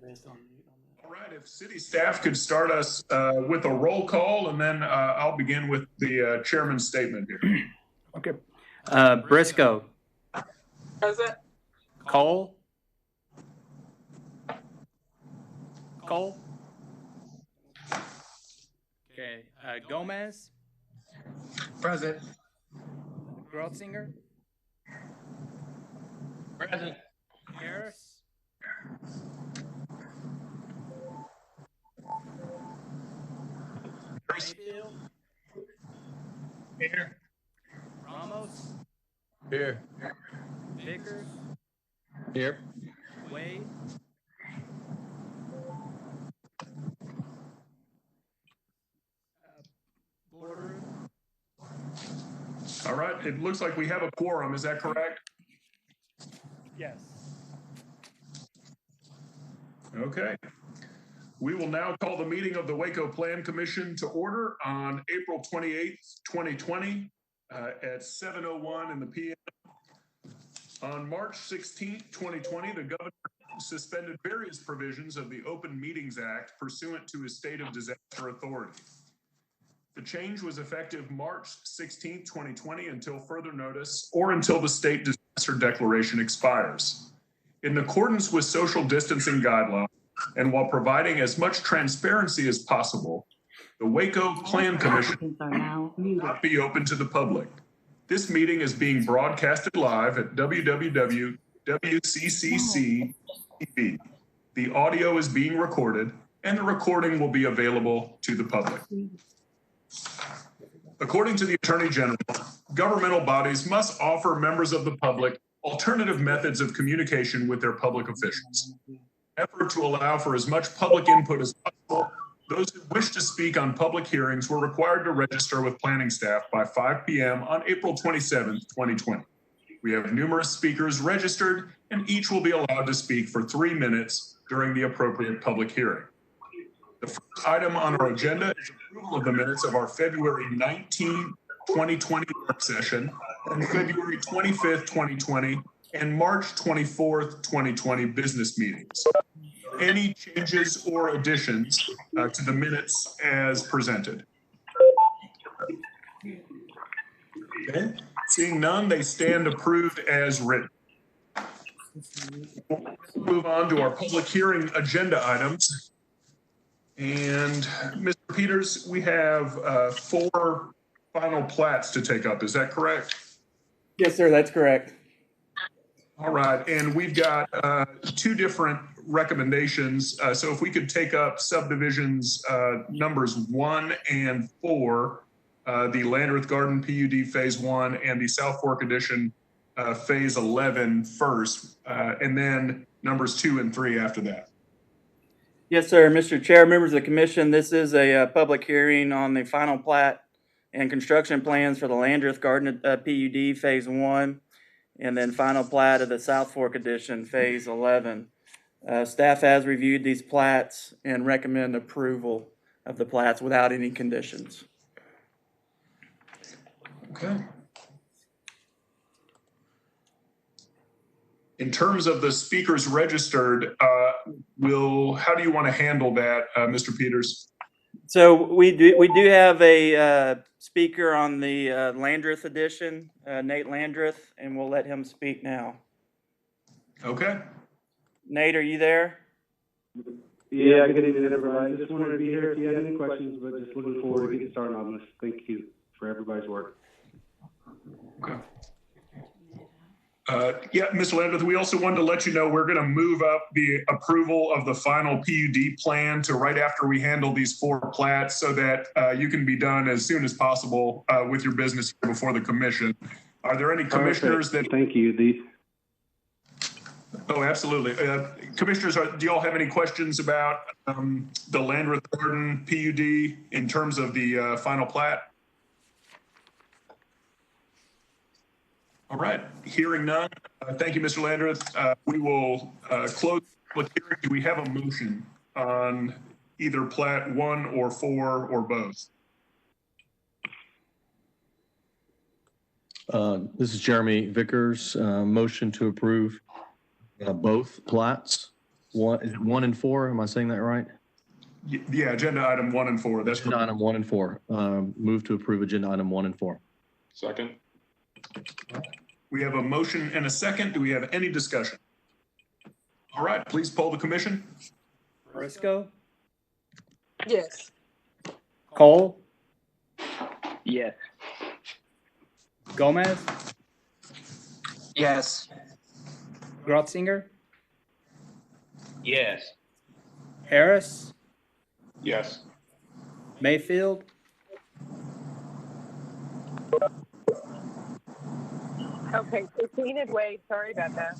All right, if city staff could start us with a roll call, and then I'll begin with the chairman's statement here. Okay. Briscoe. Present. Cole. Okay. Gomez. Present. Grotzinger. Present. Harris. Mayfield. Here. Ramos. Here. Vickers. Here. Wade. Bordereau. All right, it looks like we have a quorum. Is that correct? Yes. Okay. We will now call the meeting of the Waco Plan Commission to order on April 28th, 2020 at 7:01 in the PM. On March 16th, 2020, the governor suspended various provisions of the Open Meetings Act pursuant to his state of disaster authority. The change was effective March 16th, 2020 until further notice or until the state disaster declaration expires. In accordance with social distancing guidelines, and while providing as much transparency as possible, the Waco Plan Commission will not be open to the public. This meeting is being broadcasted live at www.wccc.tv. The audio is being recorded, and the recording will be available to the public. According to the Attorney General, governmental bodies must offer members of the public alternative methods of communication with their public officials. In an effort to allow for as much public input as possible, those who wish to speak on public hearings were required to register with planning staff by 5 p.m. on April 27th, 2020. We have numerous speakers registered, and each will be allowed to speak for 3 minutes during the appropriate public hearing. The first item on our agenda is approval of the minutes of our February 19, 2020 work session, and February 25th, 2020, and March 24th, 2020 business meetings. Any changes or additions to the minutes as presented? Okay. Seeing none, they stand approved as written. We'll move on to our public hearing agenda items. And Mr. Peters, we have 4 final plats to take up. Is that correct? Yes, sir. That's correct. All right. And we've got 2 different recommendations. So if we could take up subdivisions numbers 1 and 4, the Landreth Garden PUD Phase 1 and the South Fork Addition Phase 11 first, and then numbers 2 and 3 after that. Yes, sir. Mr. Chair, members of the commission, this is a public hearing on the final plat and construction plans for the Landreth Garden PUD Phase 1 and then final plat of the South Fork Addition Phase 11. Staff has reviewed these plats and recommend approval of the plats without any conditions. Okay. In terms of the speakers registered, how do you want to handle that, Mr. Peters? So we do have a speaker on the Landreth edition, Nate Landreth, and we'll let him speak now. Okay. Nate, are you there? Yeah, good evening, everybody. Just wanted to be here if you had any questions, but just looking forward to getting started on this. Thank you for everybody's work. Okay. Yeah, Mr. Landreth, we also wanted to let you know we're going to move up the approval of the final PUD plan to right after we handle these 4 plats so that you can be done as soon as possible with your business before the commission. Are there any commissioners that... Thank you. Oh, absolutely. Commissioners, do y'all have any questions about the Landreth Garden PUD in terms of the final plat? All right, hearing none. Thank you, Mr. Landreth. We will close the public hearing. Do we have a motion on either plat 1 or 4 or both? This is Jeremy Vickers. Motion to approve both plats. Is it 1 and 4? Am I saying that right? Yeah, agenda item 1 and 4. That's Agenda correct. item 1 and 4. Move to approve agenda item 1 and 4. Second. We have a motion and a second. Do we have any discussion? All right, please poll the commission. Briscoe, Yes. Cole, Yes. Gomez, Yes. Grotzinger, Yes. Harris, Yes. Mayfield, Okay, so Enid Wade, sorry about that.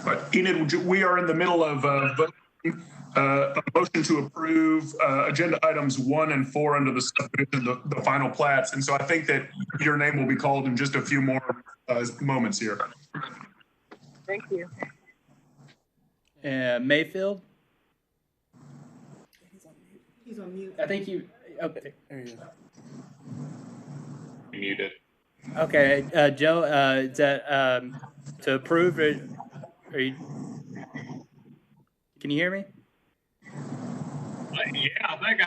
But Enid, we are in the middle of voting, a motion to approve agenda items 1 and 4 under the subdivision, the final plats. And so I think that your name will be called in just a few more moments here. Thank you. Mayfield. He's on mute. I think you. Okay, there he is. Muted. Okay, Joe, is that to approve? Are you? Can you hear me? Yeah, I think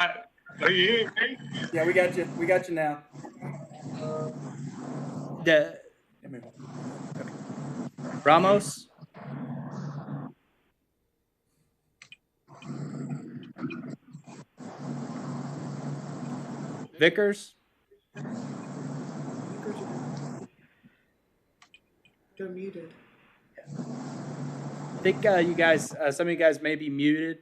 are you hearing me? Yeah, we got you. We got you now. Okay. Ramos. Vickers. They're muted. I think you guys, some of you guys may be muted.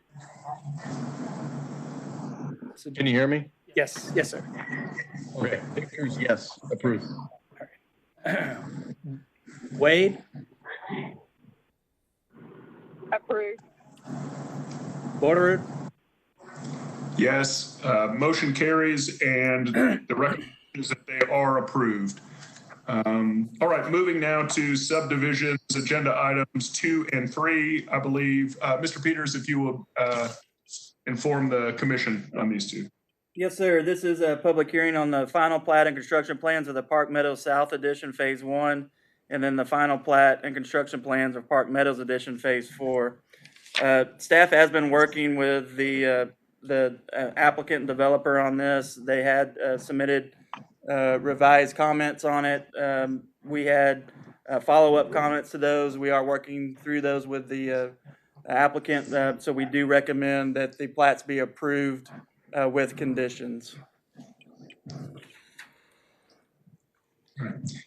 So, Can you hear me? yes, yes, sir. Okay. Vickers, yes. Approved. Wade, Approved. Borderoot, Yes, motion carries and the recommendation is that they are approved. All right, moving now to subdivisions, agenda items 2 and 3, I believe. Mr. Peters, if you will inform the commission on these two. yes, sir. This is a public hearing on the final plat and construction plans of the Park Meadows South Edition Phase 1, and then the final plat and construction plans of Park Meadows Edition Phase 4. Staff has been working with the applicant and developer on this. They had submitted revised comments on it. We had follow-up comments to those. We are working through those with the applicant, so we do recommend that the plats be approved with conditions.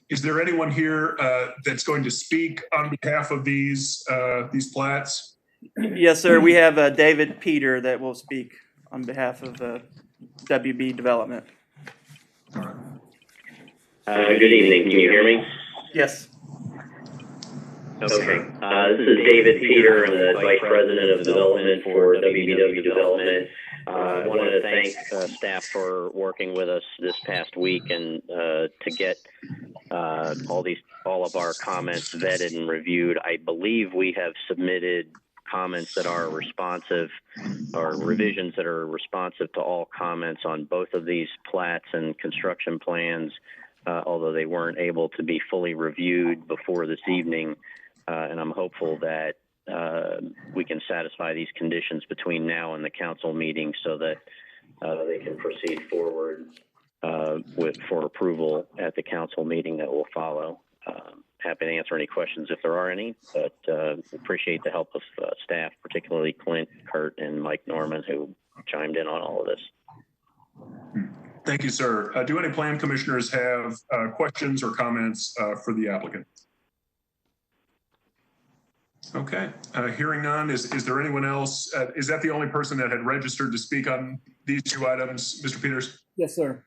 Is there anyone here that's going to speak on behalf of these plats? Yes, sir. We have David Peter that will speak on behalf of WB Development. Good evening. Can you hear me? Yes. Okay. This is David Peter. I'm the Vice President of Development for WBW Development. I wanted to thank staff for working with us this past week and to get all of our comments vetted and reviewed. I believe we have submitted comments that are responsive, or revisions that are responsive to all comments on both of these plats and construction plans, although they weren't able to be fully reviewed before this evening. And I'm hopeful that we can satisfy these conditions between now and the council meeting so that they can proceed forward for approval at the council meeting that will follow. Happy to answer any questions if there are any, but appreciate the help of staff, particularly Clint, Kurt, and Mike Norman, who chimed in on all of this. Thank you, sir. Do any plan commissioners have questions or comments for the applicant? Okay, hearing none. Is there anyone else? Is that the only person that had registered to speak on these two items, Mr. Peters? Yes, sir.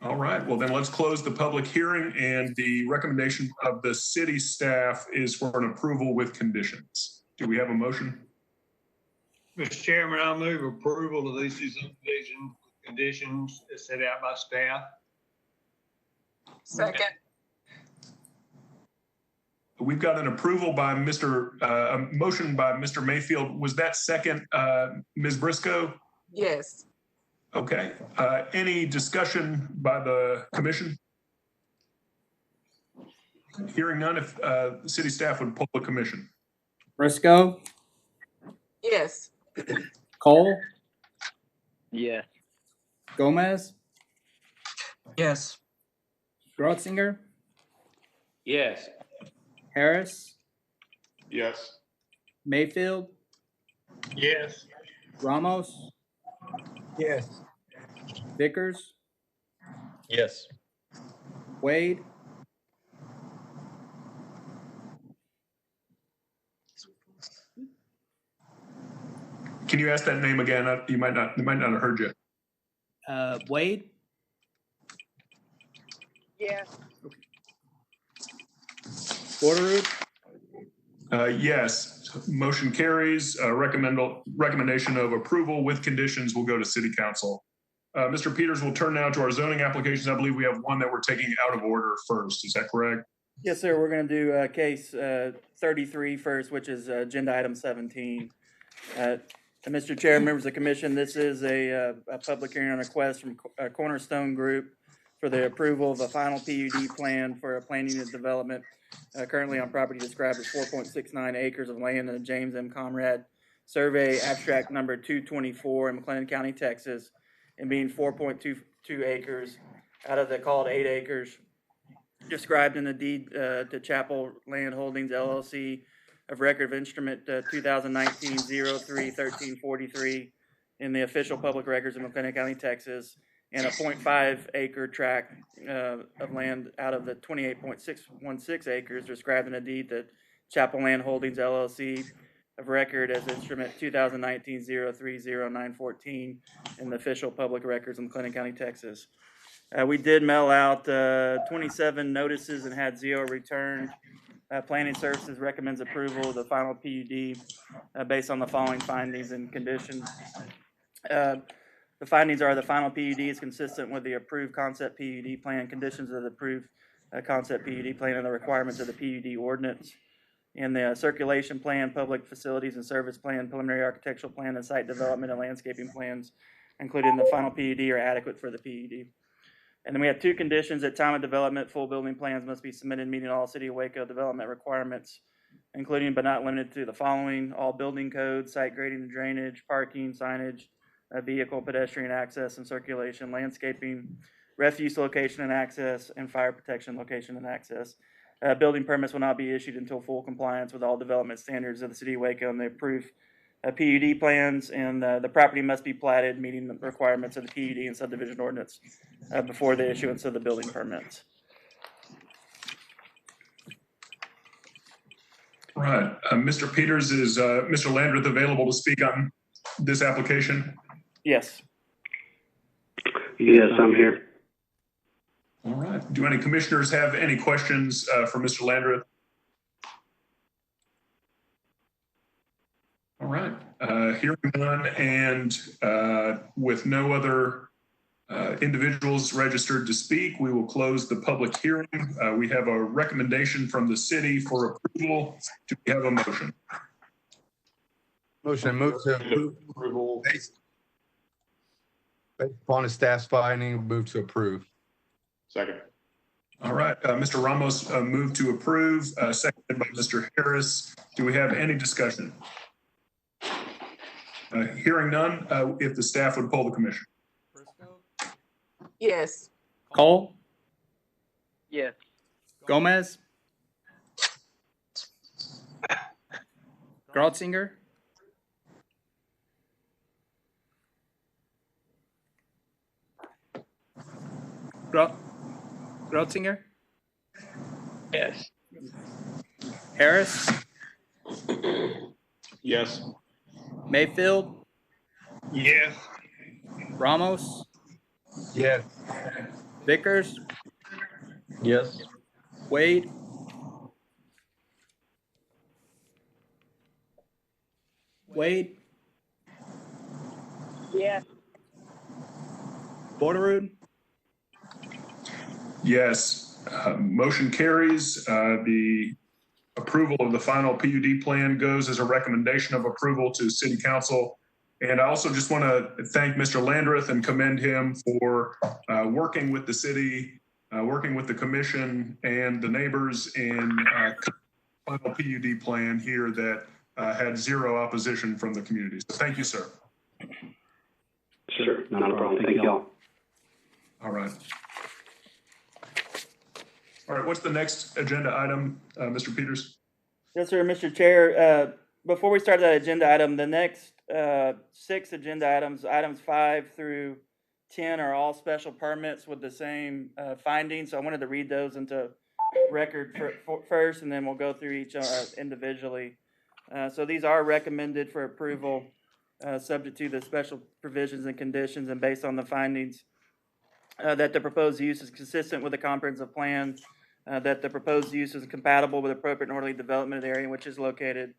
All right, well then let's close the public hearing, and the recommendation of the city staff is for an approval with conditions. Do we have a motion? Mr. Chairman, I move approval of these two subdivision conditions as set out by staff. Second. We've got an approval by a motion by Mr. Mayfield. Was that second, Ms. Briscoe? Yes. Okay, any discussion by the commission? Hearing none, if city staff would poll the commission. Briscoe, Yes. Cole, Yes. Gomez, Yes. Grotzinger, Yes. Harris, Yes. Mayfield, Yes. Ramos, Yes. Vickers, Yes. Wade, Can you ask that name again? They might not have heard you. Wade, Yes. Borderoot, Yes. Motion carries. Recommendation of approval with conditions will go to City Council. Mr. Peters, we'll turn now to our zoning applications. I believe we have one that we're taking out of order first. Is that correct? Yes, sir. We're going to do case 33 first, which is agenda item 17. And Mr. Chair, members of the commission, this is a public hearing on a request from Cornerstone Group for the approval of a final PUD plan for a planning and development currently on property described as 4.69 acres of land in the James M. Conrad Survey Abstract Number 224 in McLennan County, Texas, and being 4.22 acres out of the called 8 acres described in the deed to Chapel Land Holdings LLC of record of instrument 2019-03-1343 in the official public records of McLennan County, Texas, and a 0.5 acre tract of land out of the 28.616 acres described in a deed to Chapel Land Holdings LLC of record as instrument 2019-03-0914 in the official public records of McLennan County, Texas. We did mail out 27 notices and had 0 returned. Planning Services recommends approval of the final PUD based on the following findings and conditions. The findings are the final PUD is consistent with the approved concept PUD plan, conditions of the approved concept PUD plan, and the requirements of the PUD ordinance. In the circulation plan, public facilities and service plan, preliminary architectural plan, and site development and landscaping plans, including the final PUD, are adequate for the PUD. And then we have 2 conditions. At time of development, full building plans must be submitted meeting all City of Waco development requirements, including but not limited to the following: all building codes, site grading and drainage, parking, signage, vehicle, pedestrian access and circulation, landscaping, refuse location and access, and fire protection location and access. Building permits will not be issued until full compliance with all development standards of the City of Waco and the approved PUD plans, and the property must be platted meeting the requirements of the PUD and subdivision ordinance before the issuance of the building permits. All right. Mr. Peters, is Mr. Landreth available to speak on this application? Yes. Yes, I'm here. All right. Do any commissioners have any questions for Mr. Landreth? All right. Hearing none, and with no other individuals registered to speak, we will close the public hearing. We have a recommendation from the city for approval. Do we have a motion? Motion move to Approval. based upon the staff's finding, move to approve. Second. All right. Mr. Ramos moved to approve, seconded by Mr. Harris. Do we have any discussion? Hearing none, if the staff would poll the commission. Yes. Cole, Yes. Gomez, Grotzinger, Grotzinger, Yes. Harris, Yes. Mayfield, Yes. Ramos, Yes. Vickers, Yes. Wade, Yes. Borderoot, Yes. Motion carries. The approval of the final PUD plan goes as a recommendation of approval to City Council. And I also just want to thank Mr. Landreth and commend him for working with the city, working with the commission and the neighbors in final PUD plan here that had zero opposition from the community. So thank you, sir. Sure, not a problem. Thank you all. All right. All right, what's the next agenda item, Mr. Peters? Yes, sir, Mr. Chair. Before we start that agenda item, the next 6 agenda items, items 5 through 10 are all special permits with the same findings. So I wanted to read those into record first, and then we'll go through each individually. So these are recommended for approval, subject to the special provisions and conditions and based on the findings that the proposed use is consistent with the comprehensive plan, that the proposed use is compatible with appropriate and orderly development of the area in which is located,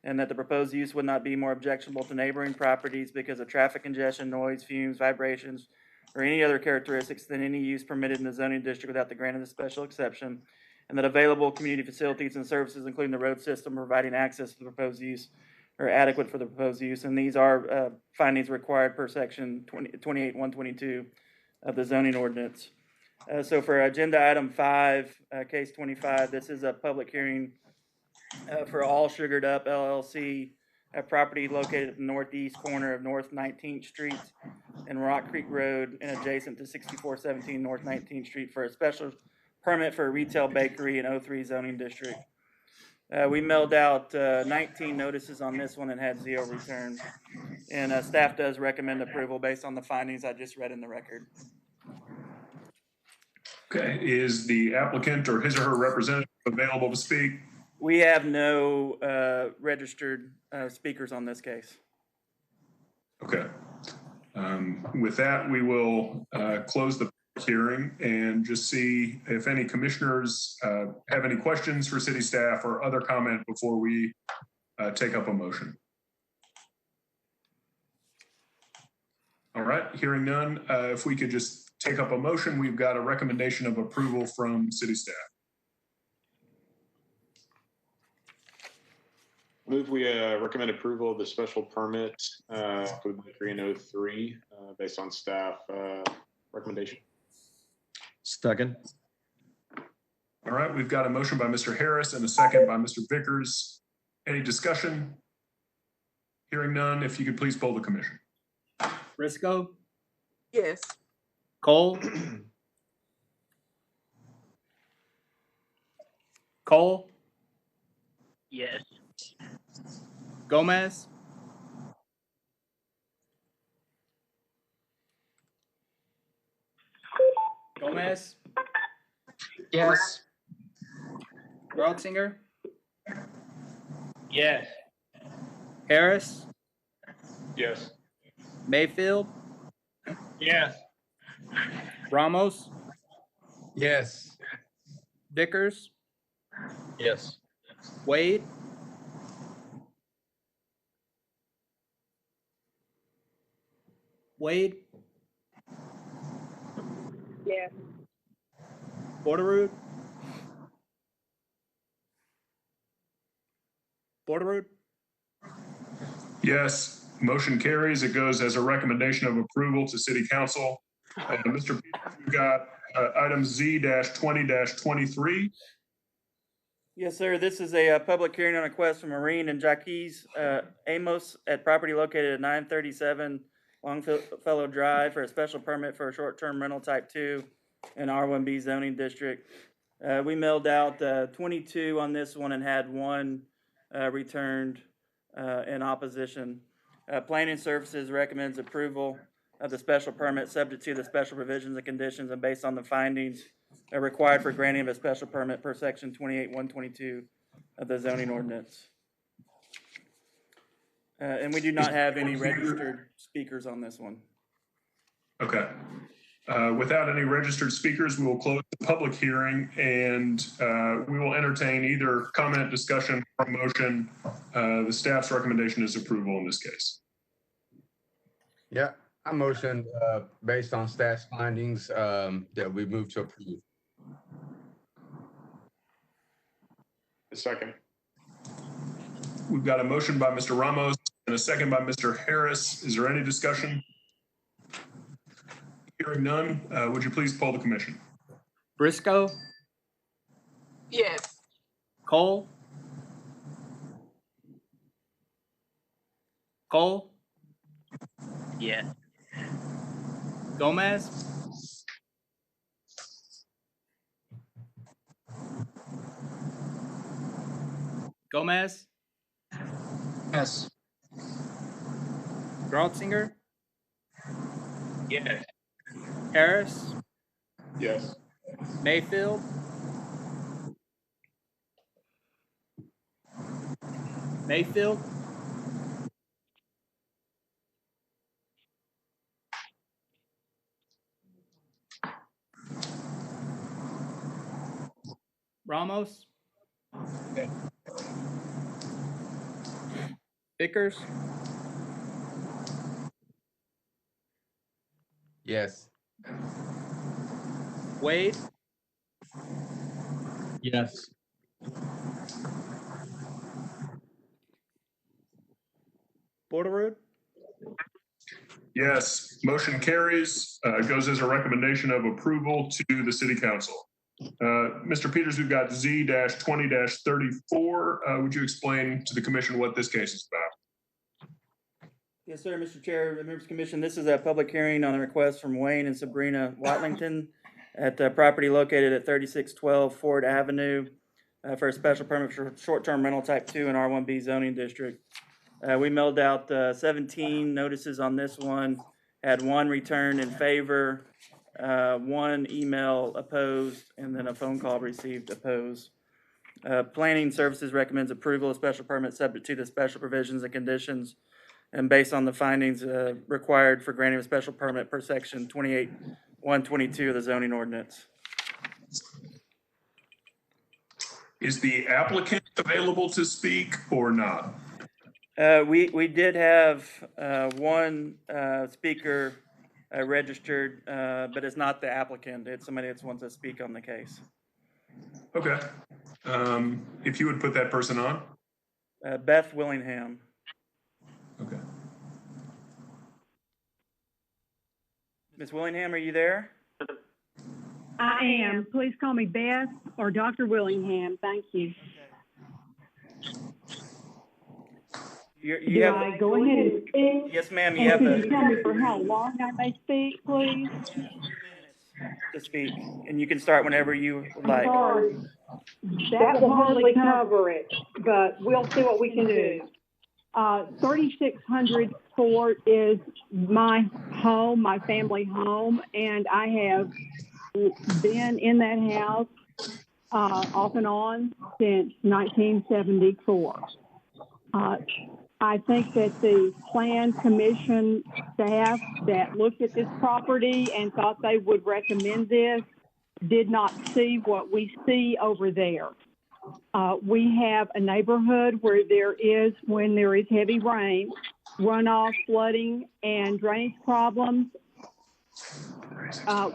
and that the proposed use would not be more objectionable to neighboring properties because of traffic congestion, noise, fumes, vibrations, or any other characteristics than any use permitted in the zoning district without the grant of the special exception, and that available community facilities and services, including the road system providing access to the proposed use, are adequate for the proposed use. And these are findings required per section 28.122 of the zoning ordinance. So for agenda item 5, case 25, this is a public hearing for All Sugared Up LLC, a property located at the northeast corner of North 19th Street and Rock Creek Road and adjacent to 6417 North 19th Street for a special permit for a retail bakery in 03 zoning district. We mailed out 19 notices on this one and had 0 returned. And staff does recommend approval based on the findings I just read in the record. Okay, is the applicant or his or her representative available to speak? We have no registered speakers on this case. Okay. With that, we will close the hearing and just see if any commissioners have any questions for city staff or other comment before we take up a motion. All right, hearing none, if we could just take up a motion, we've got a recommendation of approval from city staff. Move we recommend approval of the special permit for the bakery in 03 based on staff recommendation. Second. All right, we've got a motion by Mr. Harris and a second by Mr. Vickers. Any discussion? Hearing none, if you could please poll the commission. Briscoe, Yes. Cole, Cole, Yes. Gomez, Gomez, Yes. Broadsinger, Yes. Harris, Yes. Mayfield, Yes. Ramos, Yes. Vickers, Yes. Wade, Wade, Yes. Borderood, Borderood, Yes, motion carries. It goes as a recommendation of approval to city council. Mr. Peters, we've got item Z-20-23. Yes, sir. This is a public hearing on a request from Maureen and Jaquez Amos at property located at 937 Longfellow Drive for a special permit for a short-term rental type 2 in R1B zoning district. We mailed out 22 on this one and had 1 returned in opposition. Planning Services recommends approval of the special permit subject to the special provisions and conditions and based on the findings required for granting of a special permit per section 28.122 of the zoning ordinance. And we do not have any registered speakers on this one. Okay. Without any registered speakers, we will close the public hearing and we will entertain either comment, discussion, or motion. The staff's recommendation is approval in this case. Yeah, I motion based on staff's findings that we move to approve. A second. We've got a motion by Mr. Ramos and a second by Mr. Harris. Is there any discussion? Hearing none, would you please poll the commission? Briscoe, Yes. Cole, Cole, Yes. Gomez, Gomez, Yes. Grotzinger, Yes. Harris, Yes. Mayfield, Mayfield, Ramos, Vickers, Yes. Wade, Yes. Borderood, Yes, motion carries, goes as a recommendation of approval to the city council. Mr. Peters, we've got Z-20-34. Would you explain to the commission what this case is about? Yes, sir, Mr. Chair, members of the commission, this is a public hearing on a request from Wayne and Sabrina Watlington at the property located at 3612 Ford Avenue for a special permit for short-term rental type 2 in R1B zoning district. We mailed out 17 notices on this one, had one returned in favor, one email opposed, and then a phone call received opposed. Planning Services recommends approval of special permit subject to the special provisions and conditions and based on the findings required for granting a special permit per section 28-122 of the zoning ordinance. Is the applicant available to speak or not? We did have one speaker registered, but it's not the applicant. It's somebody that wants to speak on the case. Okay. If you would put that person on. Beth Willingham. Okay. Ms. Willingham, are you there? I am. Please call me Beth or Dr. Willingham. Thank you. You have, I go ahead and speak? yes, ma'am. You And have can you tell me for how long I may speak, please? to speak, and you can start whenever you would like. Sorry. That will hardly cover it, but we'll see what we can do. 3600 Fort is my home, my family home, and I have been in that house off and on since 1974. I think that the Plan Commission staff that looked at this property and thought they would recommend this did not see what we see over there. We have a neighborhood where there is, when there is heavy rain, runoff, flooding, and drainage problems.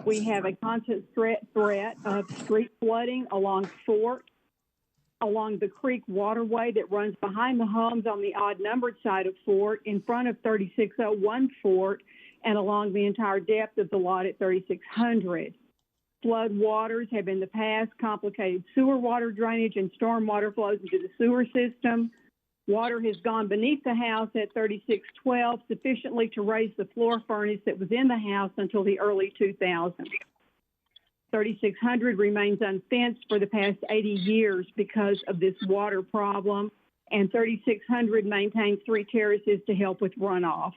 We have a constant threat of street flooding along Fort, along the creek waterway that runs behind the homes on the odd-numbered side of Fort, in front of 3601 Fort, and along the entire depth of the lot at 3600. Flood waters have in the past complicated sewer water drainage and storm water flows into the sewer system. Water has gone beneath the house at 3612 sufficiently to raise the floor furnace that was in the house until the early 2000s. 3600 remains unfenced for the past 80 years because of this water problem, and 3600 maintains 3 terraces to help with runoff.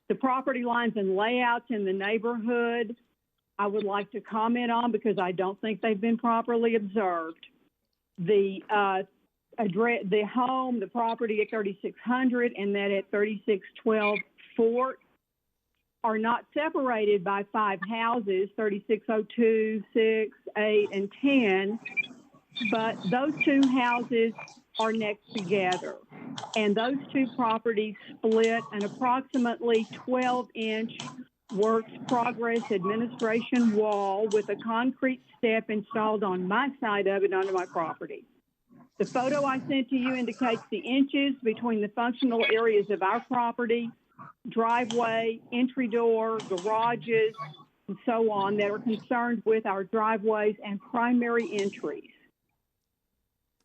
The property lines and layouts in the neighborhood I would like to comment on because I don't think they've been properly observed. The home, the property at 3600 and that at 3612 Fort are not separated by 5 houses, 3602, 6, 8, and 10, but those 2 houses are next together. And those 2 properties split an approximately 12-inch works progress administration wall with a concrete step installed on my side of it onto my property. The photo I sent to you indicates the inches between the functional areas of our property, driveway, entry door, garages, and so on that are concerned with our driveways and primary entries.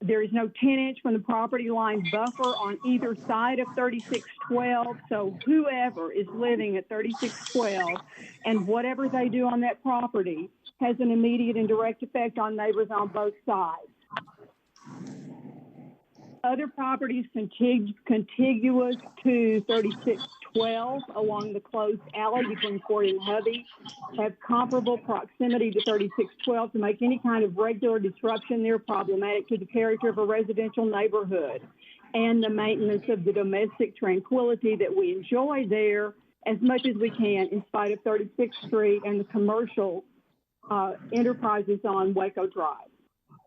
There is no 10-inch from the property line buffer on either side of 3612. So whoever is living at 3612 and whatever they do on that property has an immediate and direct effect on neighbors on both sides. Other properties contiguous to 3612 along the closed alley between Ford and Hubby have comparable proximity to 3612 to make any kind of regular disruption there problematic to the character of a residential neighborhood and the maintenance of the domestic tranquility that we enjoy there as much as we can in spite of 36th Street and the commercial enterprises on Waco Drive.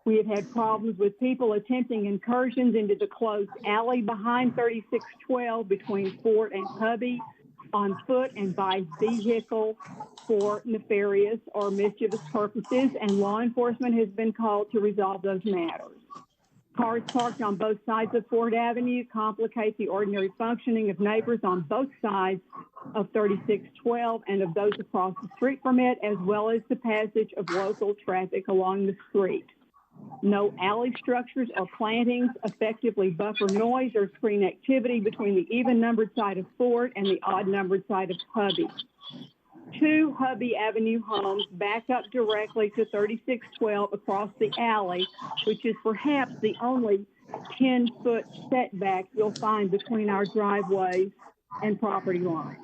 We have had problems with people attempting incursions into the closed alley behind 3612 between Fort and Hubby on foot and by vehicle for nefarious or mischievous purposes, and law enforcement has been called to resolve those matters. Cars parked on both sides of Ford Avenue complicate the ordinary functioning of neighbors on both sides of 3612 and of those across the street from it, as well as the passage of local traffic along the street. No alley structures or plantings effectively buffer noise or screen activity between the even-numbered side of Ford and the odd-numbered side of Hubby. 2 Hubby Avenue homes back up directly to 3612 across the alley, which is perhaps the only 10-foot setback you'll find between our driveways and property lines.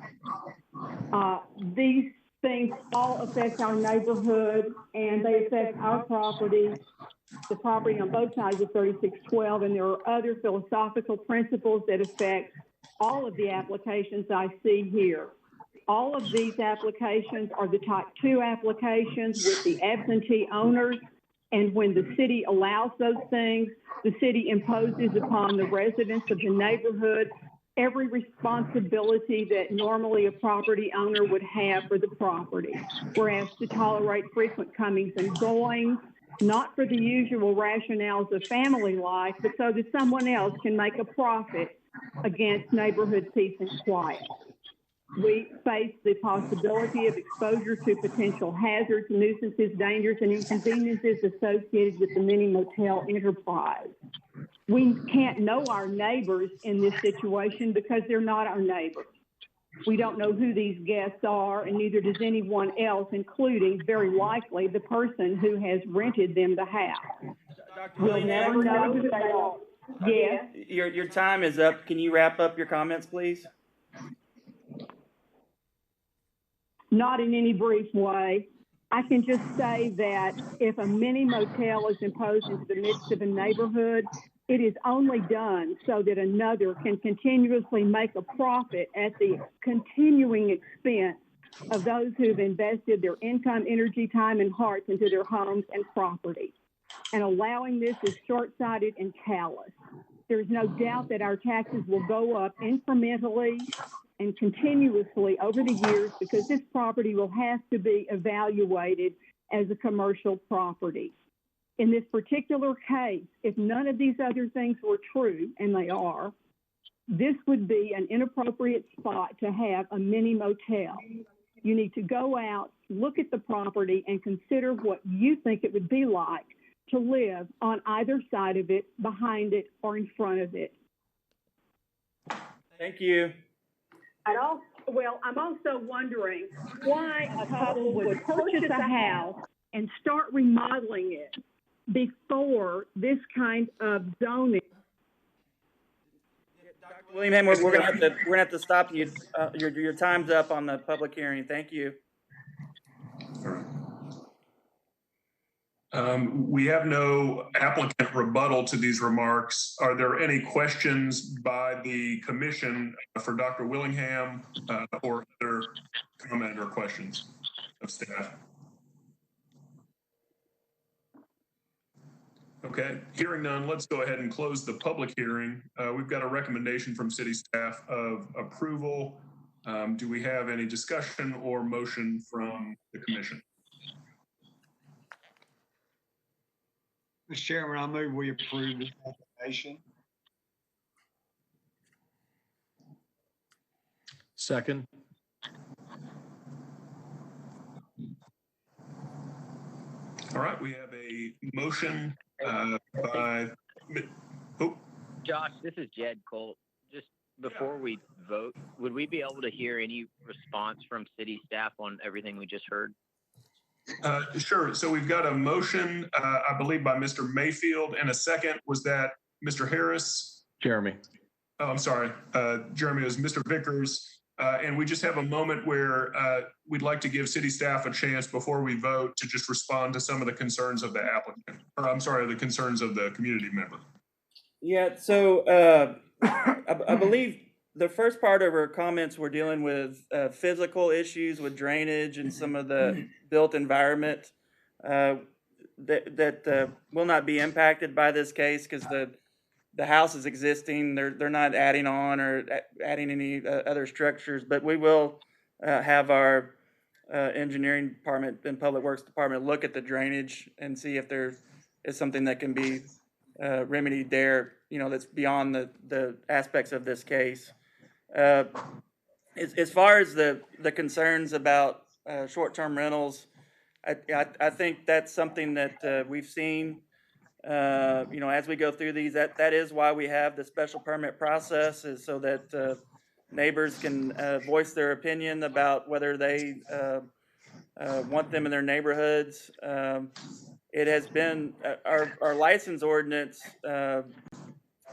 These things all affect our neighborhood, and they affect our property, the property on both sides of 3612, and there are other philosophical principles that affect all of the applications I see here. All of these applications are the type 2 applications with the absentee owners, and when the city allows those things, the city imposes upon the residents of the neighborhood every responsibility that normally a property owner would have for the property. We're asked to tolerate frequent comings and goings, not for the usual rationales of family life, but so that someone else can make a profit against neighborhood peace and quiet. We face the possibility of exposure to potential hazards, nuisances, dangers, and inconveniences associated with the mini motel enterprise. We can't know our neighbors in this situation because they're not our neighbors. We don't know who these guests are, and neither does anyone else, including, very likely, the person who has rented them the house. We'll never know who they are. Yes? Your time is up. Can you wrap up your comments, please? Not in any brief way. I can just say that if a mini motel is imposed into the midst of a neighborhood, it is only done so that another can continuously make a profit at the continuing expense of those who've invested their income, energy, time, and hearts into their homes and property. And allowing this is short-sighted and callous. There's no doubt that our taxes will go up incrementally and continuously over the years because this property will have to be evaluated as a commercial property. In this particular case, if none of these other things were true, and they are, this would be an inappropriate spot to have a mini motel. You need to go out, look at the property, and consider what you think it would be like to live on either side of it, behind it, or in front of it. Thank you. I'm also wondering why a couple would purchase a house and start remodeling it before this kind of zoning. Dr. Willingham, we're gonna have to stop you. Your time's up on the public hearing. Thank you. All right. We have no applicant rebuttal to these remarks. Are there any questions by the commission for Dr. Willingham or other comment or questions of staff? Okay, hearing none, let's go ahead and close the public hearing. We've got a recommendation from city staff of approval. Do we have any discussion or motion from the commission? Mr. Chairman, I move we approve this application. Second. All right, we have a motion by Oh, Josh, this is Jed Colt. Just before we vote, would we be able to hear any response from city staff on everything we just heard? sure. So we've got a motion, I believe, by Mr. Mayfield, and a second. Was that Mr. Harris? Jeremy. Oh, I'm sorry. Jeremy, it was Mr. Vickers. And we just have a moment where we'd like to give city staff a chance before we vote to just respond to some of the concerns of the applicant, or I'm sorry, the concerns of the community member. Yeah, so I believe the first part of our comments were dealing with physical issues with drainage and some of the built environment that will not be impacted by this case because the house is existing. They're not adding on or adding any other structures, but we will have our engineering department and public works department look at the drainage and see if there is something that can be remedied there, that's beyond the aspects of this case. As far as the concerns about short-term rentals, I think that's something that we've seen. As we go through these, that is why we have the special permit process, is so that neighbors can voice their opinion about whether they want them in their neighborhoods. It has been our license ordinance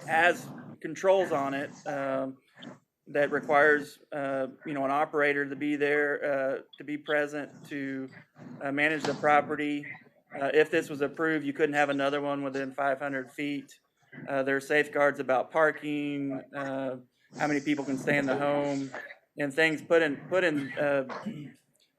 has controls on it that requires an operator to be there, to be present, to manage the property. If this was approved, you couldn't have another one within 500 feet. There are safeguards about parking, how many people can stay in the home, and things put in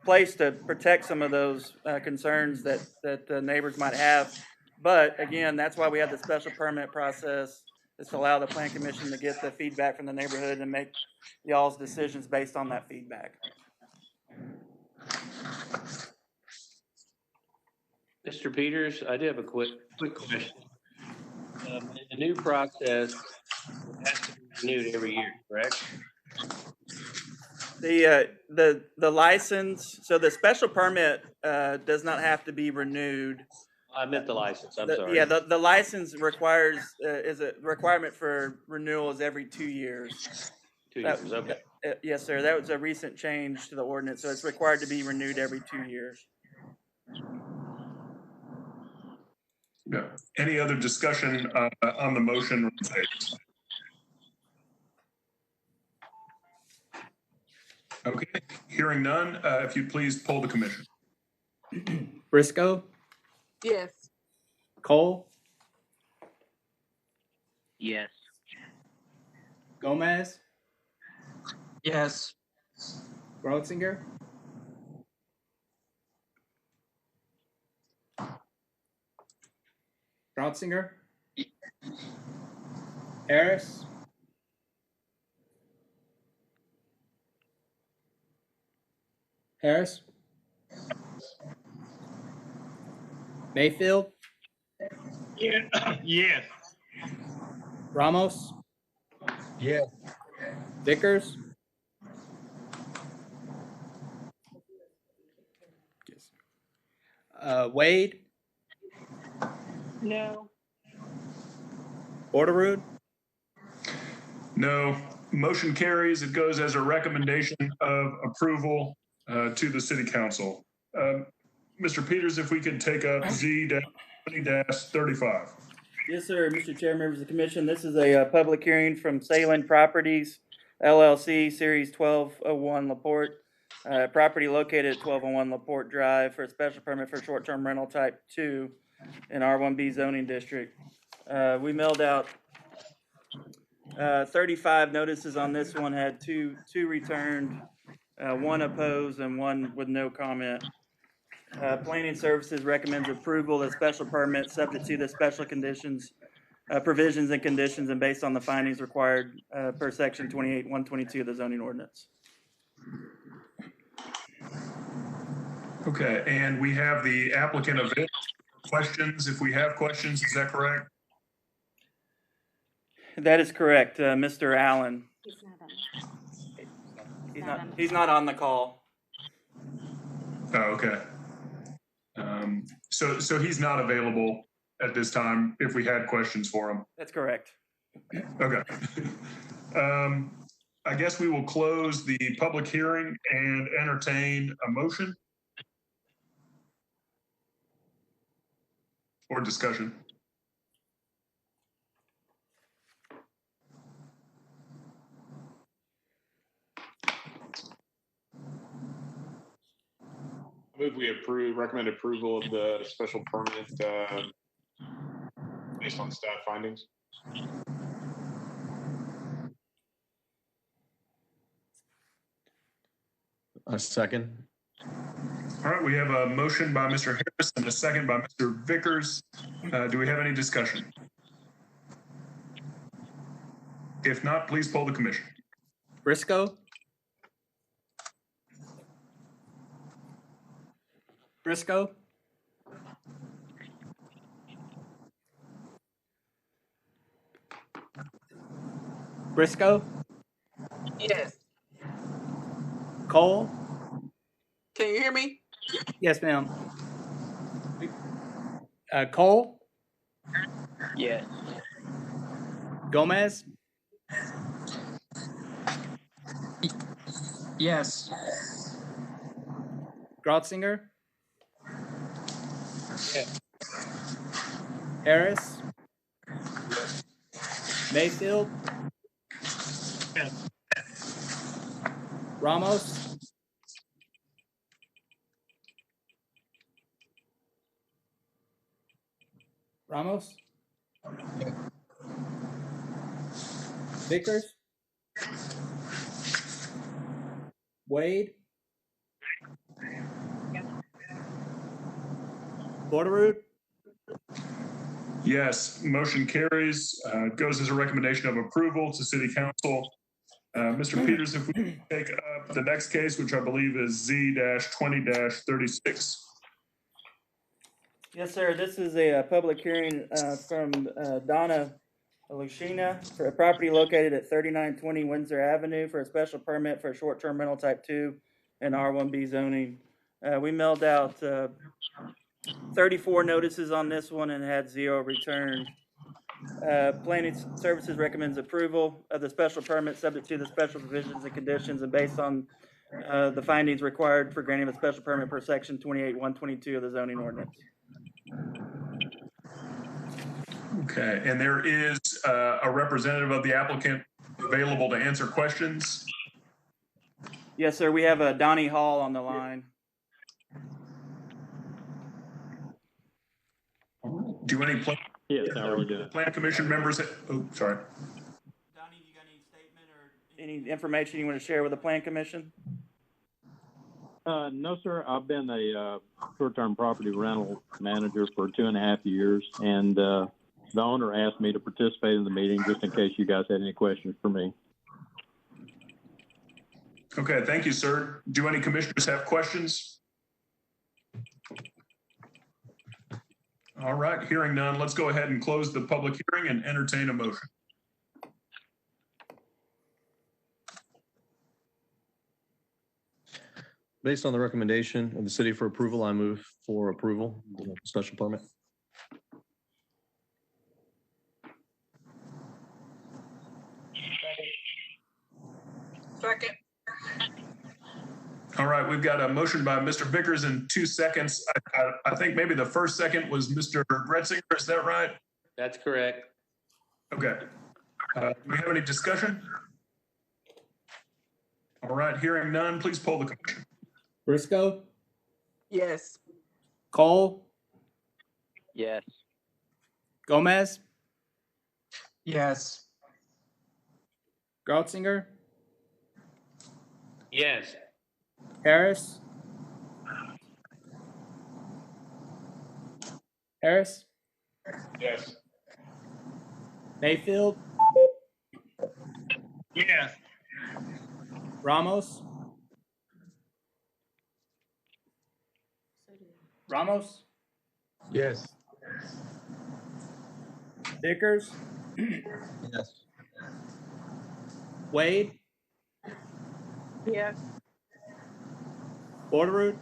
place to protect some of those concerns that the neighbors might have. But again, that's why we have the special permit process, is to allow the plan commission to get the feedback from the neighborhood and make y'all's decisions based on that feedback. Mr. Peters, I do have a quick question. The new process has to be renewed every year, correct? The license, so the special permit does not have to be renewed. I meant the license, I'm sorry. Yeah, the license requires, is a requirement for renewal is every 2 years. 2 years, okay. Yes, sir, that was a recent change to the ordinance, so it's required to be renewed every 2 years. Yeah. Any other discussion on the motion? Okay, hearing none, if you'd please poll the commission. Briscoe, Yes. Cole, Yes. Gomez, Yes. Grotzinger, Harris, Mayfield, Yeah. Yes. Ramos, Yes. Vickers, Wade, No. Orderud, No. Motion carries. It goes as a recommendation of approval to the city council. Mr. Peters, if we could take up Z-20-35. Yes, sir, Mr. Chair, members of the commission. This is a public hearing from Salem Properties, LLC, Series 1201 LaPorte. Property located at 1201 LaPorte Drive for a special permit for short-term rental type 2 in R1B zoning district. We mailed out 35 notices on this one, had two returned, one opposed, and one with no comment. Planning Services recommends approval of special permit subject to the special conditions, provisions and conditions, and based on the findings required per section 28.122 of the zoning ordinance. Okay, and we have the applicant available. Questions, if we have questions, is that correct? That is correct, Mr. Allen. He's not on the call. Oh, okay. So he's not available at this time if we had questions for him. That's correct. Okay. I guess we will close the public hearing and entertain a motion or discussion. Move we recommend approval of the special permit based on staff findings. A second. All right, we have a motion by Mr. Harris and a second by Mr. Vickers. Do we have any discussion? If not, please poll the commission. Briscoe? Briscoe? Briscoe? Yes. Cole? Can you hear me? Yes, ma'am. Cole? Yes. Gomez? Yes. Grotzinger? Harris? Mayfield? Ramos? Ramos? Vickers? Wade? Borderoot? Yes, motion carries. Goes as a recommendation of approval to City Council. Mr. Peters, if we can take up the next case, which I believe is Z-20-36. Yes, sir. This is a public hearing from Donna Lucina for a property located at 3920 Windsor Avenue for a special permit for a short-term rental type 2 and R1B zoning. We mailed out 34 notices on this one and had 0 returned. Planning Services recommends approval of the special permit subject to the special provisions and conditions and based on the findings required for granting of a special permit per section 28.122 of the zoning ordinance. Okay, and there is a representative of the applicant available to answer questions. Yes, sir. We have Donnie Hall on the line. Do any plan? Yes, how are you doing? Plan commission members? Oh, sorry. Donnie, you got any statement or any information you want to share with the plan commission? No, sir. I've been a short-term property rental manager for 2.5 years, and the owner asked me to participate in the meeting just in case you guys had any questions for me. Okay, thank you, sir. Do any commissioners have questions? All right, hearing none, let's go ahead and close the public hearing and entertain a motion. Based on the recommendation of the city for approval, I move for approval of the special permit. Second. All right, we've got a motion by Mr. Vickers in 2 seconds. I think maybe the first second was Mr. Gretzinger, is that right? That's correct. Okay. Do we have any discussion? All right, hearing none, please poll the commission. Briscoe? Yes. Cole? Yes. Gomez? Yes. Grotzinger? Yes. Harris? Harris? Yes. Mayfield? Yes. Ramos? Ramos? Yes. Vickers? Yes. Wade? Yes. Borderoot?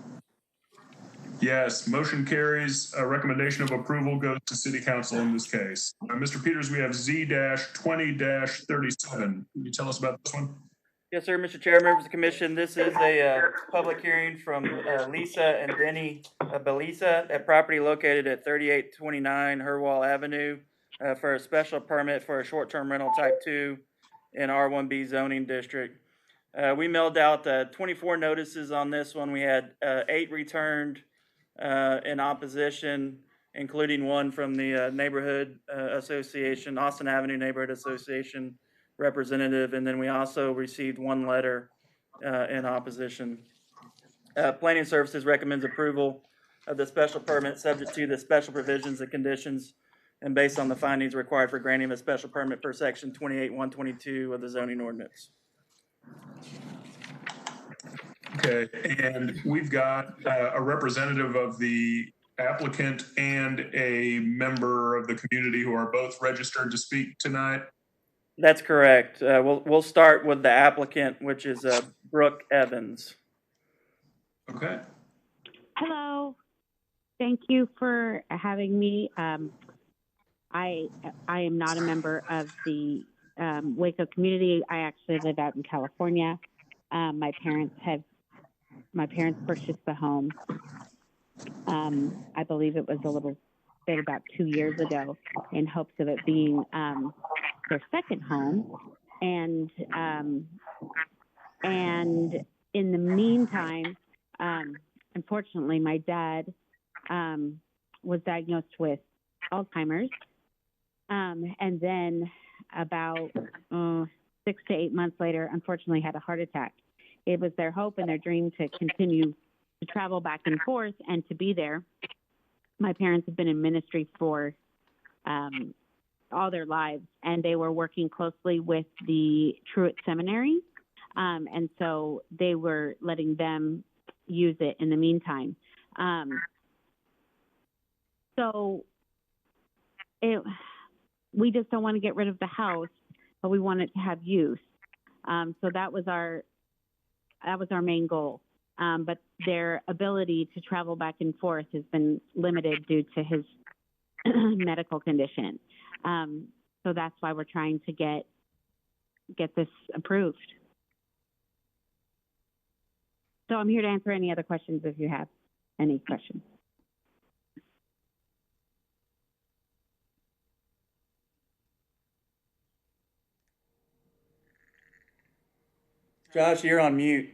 Yes, motion carries. A recommendation of approval goes to city council in this case. Mr. Peters, we have Z-20-37. Can you tell us about this one? Yes, sir, Mr. Chair, members of the commission, this is a public hearing from Lisa and Denny Belisa at property located at 3829 Herwall Avenue for a special permit for a short-term rental type 2 in R1B zoning district. We mailed out 24 notices on this one. We had 8 returned in opposition, including one from the neighborhood association, Austin Avenue Neighborhood Association representative, and then we also received 1 letter in opposition. Planning Services recommends approval of the special permit subject to the special provisions and conditions and based on the findings required for granting a special permit per section 28.122 of the zoning ordinance. Okay, and we've got a representative of the applicant and a member of the community who are both registered to speak tonight. That's correct. We'll start with the applicant, which is Brooke Evans. Okay. Hello. Thank you for having me. I am not a member of the Waco community. I actually live out in California. My parents purchased the home. I believe it was a little bit about 2 years ago, in hopes of it being their second home. And in the meantime, unfortunately, my dad was diagnosed with Alzheimer's. And then about 6 to 8 months later, unfortunately had a heart attack. It was their hope and their dream to continue to travel back and forth and to be there. My parents have been in ministry for all their lives, and they were working closely with the Truett Seminary. And so they were letting them use it in the meantime. We just don't want to get rid of the house, but we want it to have use. So that was our main goal. But their ability to travel back and forth has been limited due to his medical condition. So that's why we're trying to get this approved. So I'm here to answer any other questions if you have any questions. Josh, you're on mute.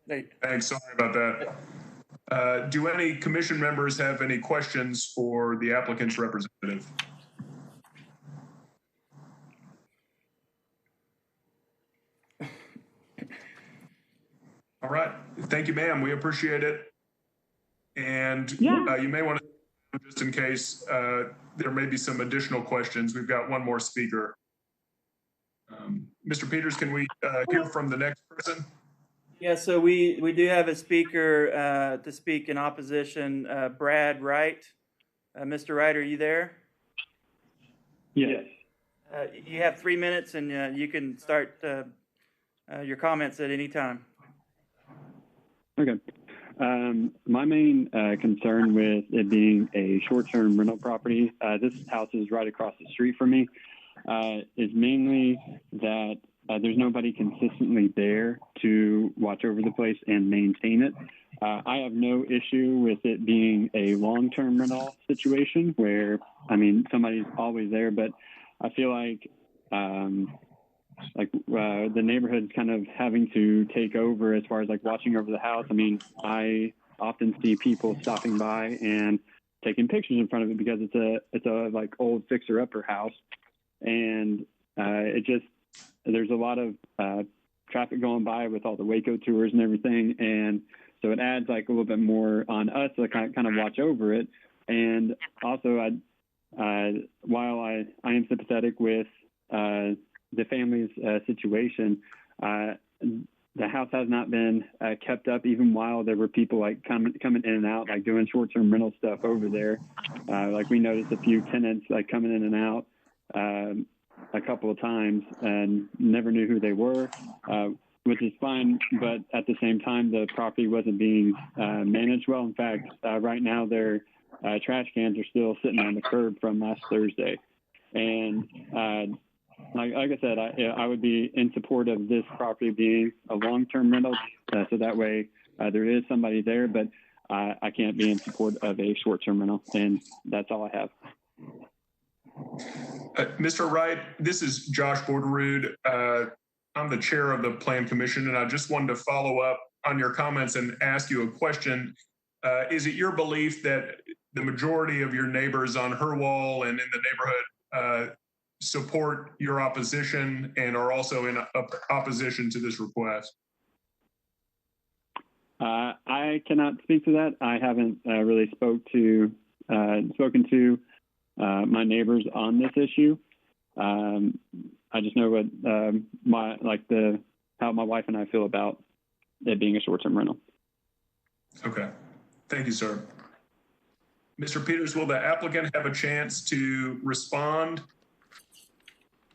Thanks, sorry about that. Do any commission members have any questions for the applicant's representative? All right, thank you, ma'am. We appreciate it. And you may want to, just in case there may be some additional questions, we've got one more speaker. Mr. Peters, can we hear from the next person? Yeah, so we do have a speaker to speak in opposition, Brad Wright. Mr. Wright, are you there? Yes. You have 3 minutes, and you can start your comments at any time. Okay. My main concern with it being a short-term rental property, this house is right across the street from me, is mainly that there's nobody consistently there to watch over the place and maintain it. I have no issue with it being a long-term rental situation where, I mean, somebody's always there, but I feel like the neighborhood's kind of having to take over as far as like watching over the house. I mean, I often see people stopping by and taking pictures in front of it because it's a like old fixer-upper house, and there's a lot of traffic going by with all the Waco tours and everything, and so it adds like a little bit more on us to kind of watch over it. And also, while I am sympathetic with the family's situation, the house has not been kept up even while there were people like coming in and out, like doing short-term rental stuff over there. Like we noticed a few tenants like coming in and out a couple of times and never knew who they were. which is fine. But at the same time, the property wasn't being managed well. In fact, right now their trash cans are still sitting on the curb from last Thursday. And like I said, I would be in support of this property being a long-term rental, so that way there is somebody there. But I can't be in support of a short-term rental, and that's all I have. Mr. Wright, this is Josh Borderud. I'm the chair of the Plan Commission, and I just wanted to follow up on your comments and ask you a question. Is it your belief that the majority of your neighbors on her wall and in the neighborhood support your opposition and are also in opposition to this request? I cannot speak to that. I haven't really spoken to my neighbors on this issue. I just know what how my wife and I feel about it being a short-term rental. Okay, thank you, sir. Mr. Peters, will the applicant have a chance to respond?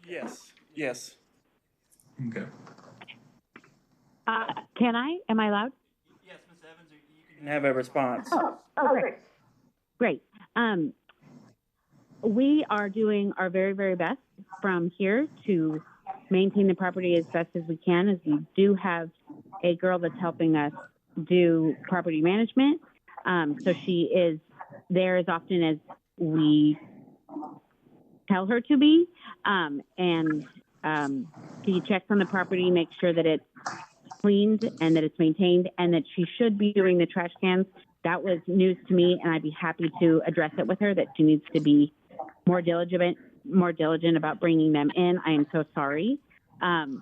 Yes. Yes. Okay. Can I? Am I allowed? Yes, Ms. Evans, you can have a response. Okay. Great. We are doing our very, very best from here to maintain the property as best as we can, as we do have a girl that's helping us do property management. So she is there as often as we tell her to be. She checks on the property, makes sure that it's cleaned and that it's maintained, and that she should be doing the trash cans. That was news to me, and I'd be happy to address it with her, that she needs to be more diligent about bringing them in. I am so sorry. And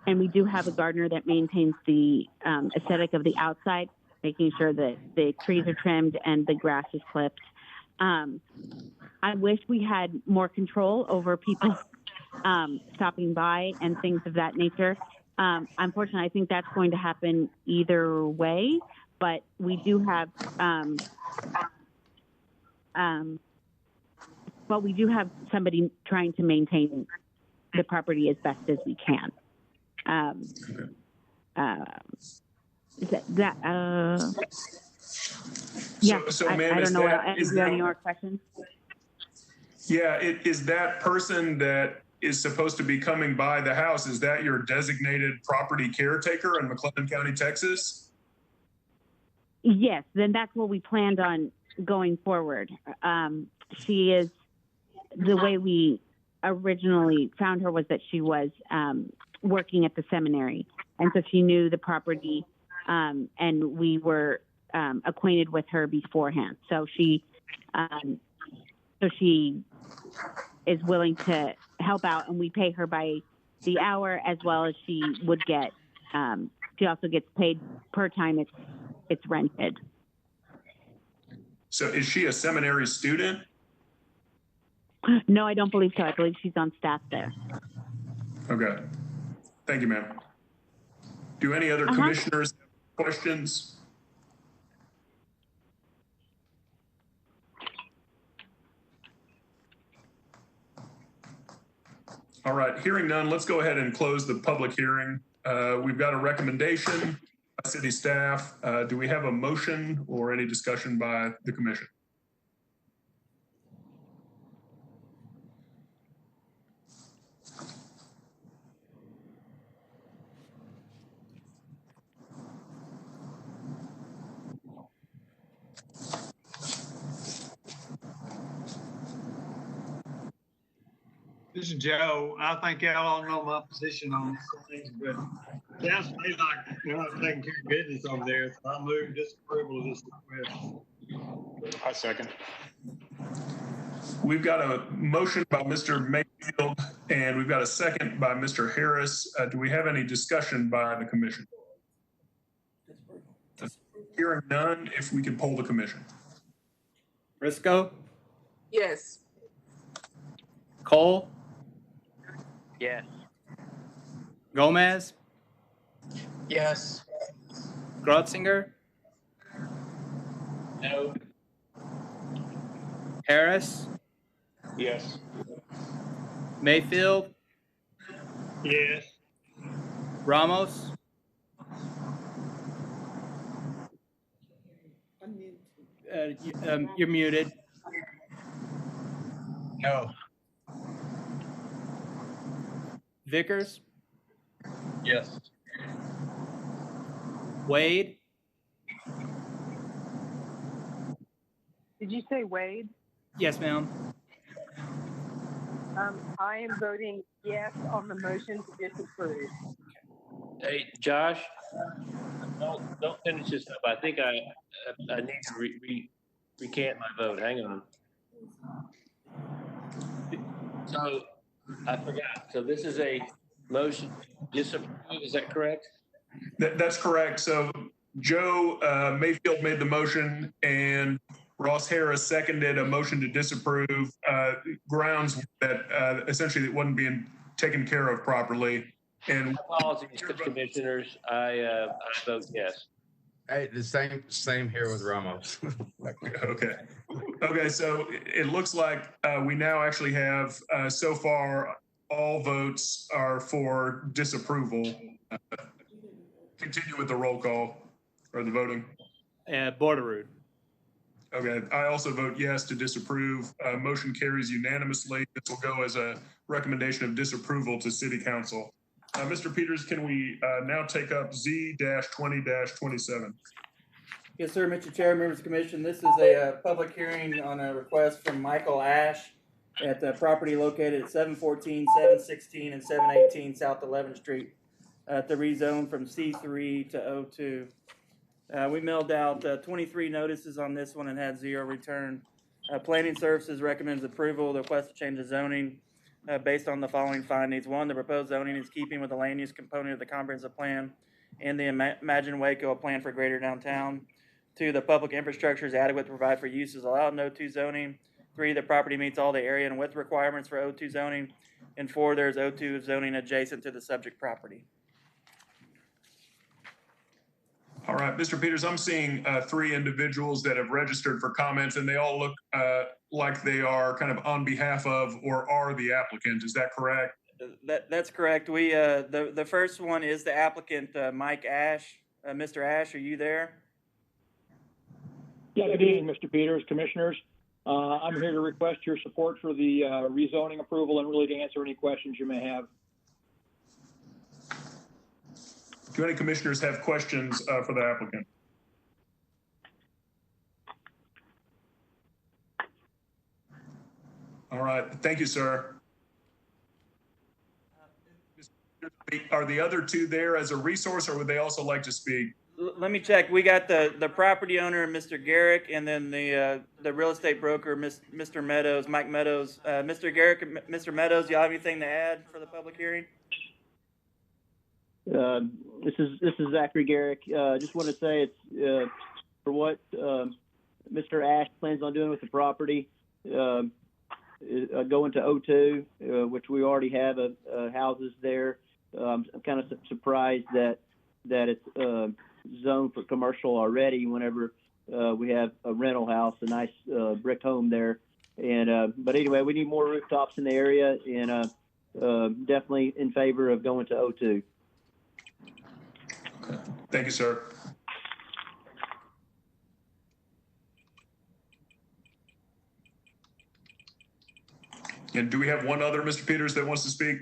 we do have a gardener that maintains the aesthetic of the outside, making sure that the trees are trimmed and the grass is clipped. I wish we had more control over people stopping by and things of that nature. Unfortunately, I think that's going to happen either way, but we do have somebody trying to maintain the property as best as we can. So, ma'am, I don't know. Is there any more questions? Yeah, is that person that is supposed to be coming by the house, is that your designated property caretaker in McLennan County, Texas? Yes, then that's what we planned on going forward. She is, the way we originally found her was that she was working at the seminary, and so she knew the property, and we were acquainted with her beforehand. So she is willing to help out, and we pay her by the hour, as well as she would get. She also gets paid per time it's rented. So is she a seminary student? No, I don't believe so. I believe she's on staff there. Okay. Thank you, ma'am. Do any other commissioners have questions? All right, hearing none, let's go ahead and close the public hearing. We've got a recommendation by city staff. Do we have a motion or any discussion by the commission? This is Joe. I think y'all all know my position on these things, but it sounds to me like you're not taking care of business over there. So I move disapproval of this request. I second. We've got a motion by Mr. Mayfield and we've got a second by Mr. Harris. Do we have any discussion by the commission? Hearing none, if we could poll the commission. Briscoe, Yes. Cole, Yes. Gomez, Yes. Grotzinger, No. Harris, Yes. Mayfield, Yes. Ramos, you're muted. No. Vickers, Yes. Wade, Did you say Wade? yes, ma'am. I am voting yes on the motion to disapprove. Hey, Josh, don't finish this up. I think I need to recant my vote. Hang on. So I forgot. So this is a motion to disapprove. Is that correct? That's correct. So Joe Mayfield made the motion and Ross Harris seconded a motion to disapprove grounds that essentially it wasn't being taken care of properly. And apologies, commissioners. I vote yes. Hey, the same here with Ramos. Okay. Okay, so it looks like we now actually have so far all votes are for disapproval. Continue with the roll call or the voting. Borderood. Okay, I also vote yes to disapprove. Motion carries unanimously. This will go as a recommendation of disapproval to City Council. Mr. Peters, can we now take up Z-20-27? Yes, sir, Mr. Chair, members of the commission. This is a public hearing on a request from Michael Ash at the property located at 714, 716, and 718 South 11th Street to rezone from C3 to O2. We mailed out 23 notices on this one and had 0 return. Planning Services recommends approval of the request to change the zoning based on the following findings. 1, the proposed zoning is keeping with the land use component of the comprehensive plan and the Imagine Waco, a plan for greater downtown. 2, the public infrastructure is adequate to provide for uses allowed in O2 zoning. 3, the property meets all the area and width requirements for O2 zoning. And 4, there's O2 zoning adjacent to the subject property. All right, Mr. Peters, I'm seeing 3 individuals that have registered for comments, and they all look like they are kind of on behalf of or are the applicant. Is that correct? That's correct. We the first one is the applicant, Mike Ash. Mr. Ash, are you there? Yeah, good evening, Mr. Peters, commissioners. I'm here to request your support for the rezoning approval and really to answer any questions you may have. Do any commissioners have questions for the applicant? All right, thank you, sir. Are the other 2 there as a resource, or would they also like to speak? Let me check. We got the property owner, Mr. Garrick, and then the real estate broker, Mr. Meadows, Mike Meadows. Mr. Garrick, Mr. Meadows, you have anything to add for the public hearing? This is Zachary Garrick. Just want to say it's for what Mr. Ash plans on doing with the property, going to O2, which we already have houses there. I'm kind of surprised that it's zoned for commercial already. Whenever we have a rental house, a nice brick home there, and but anyway, we need more rooftops in the area, and definitely in favor of going to O2. Thank you, sir. And do we have one other, Mr. Peters, that wants to speak?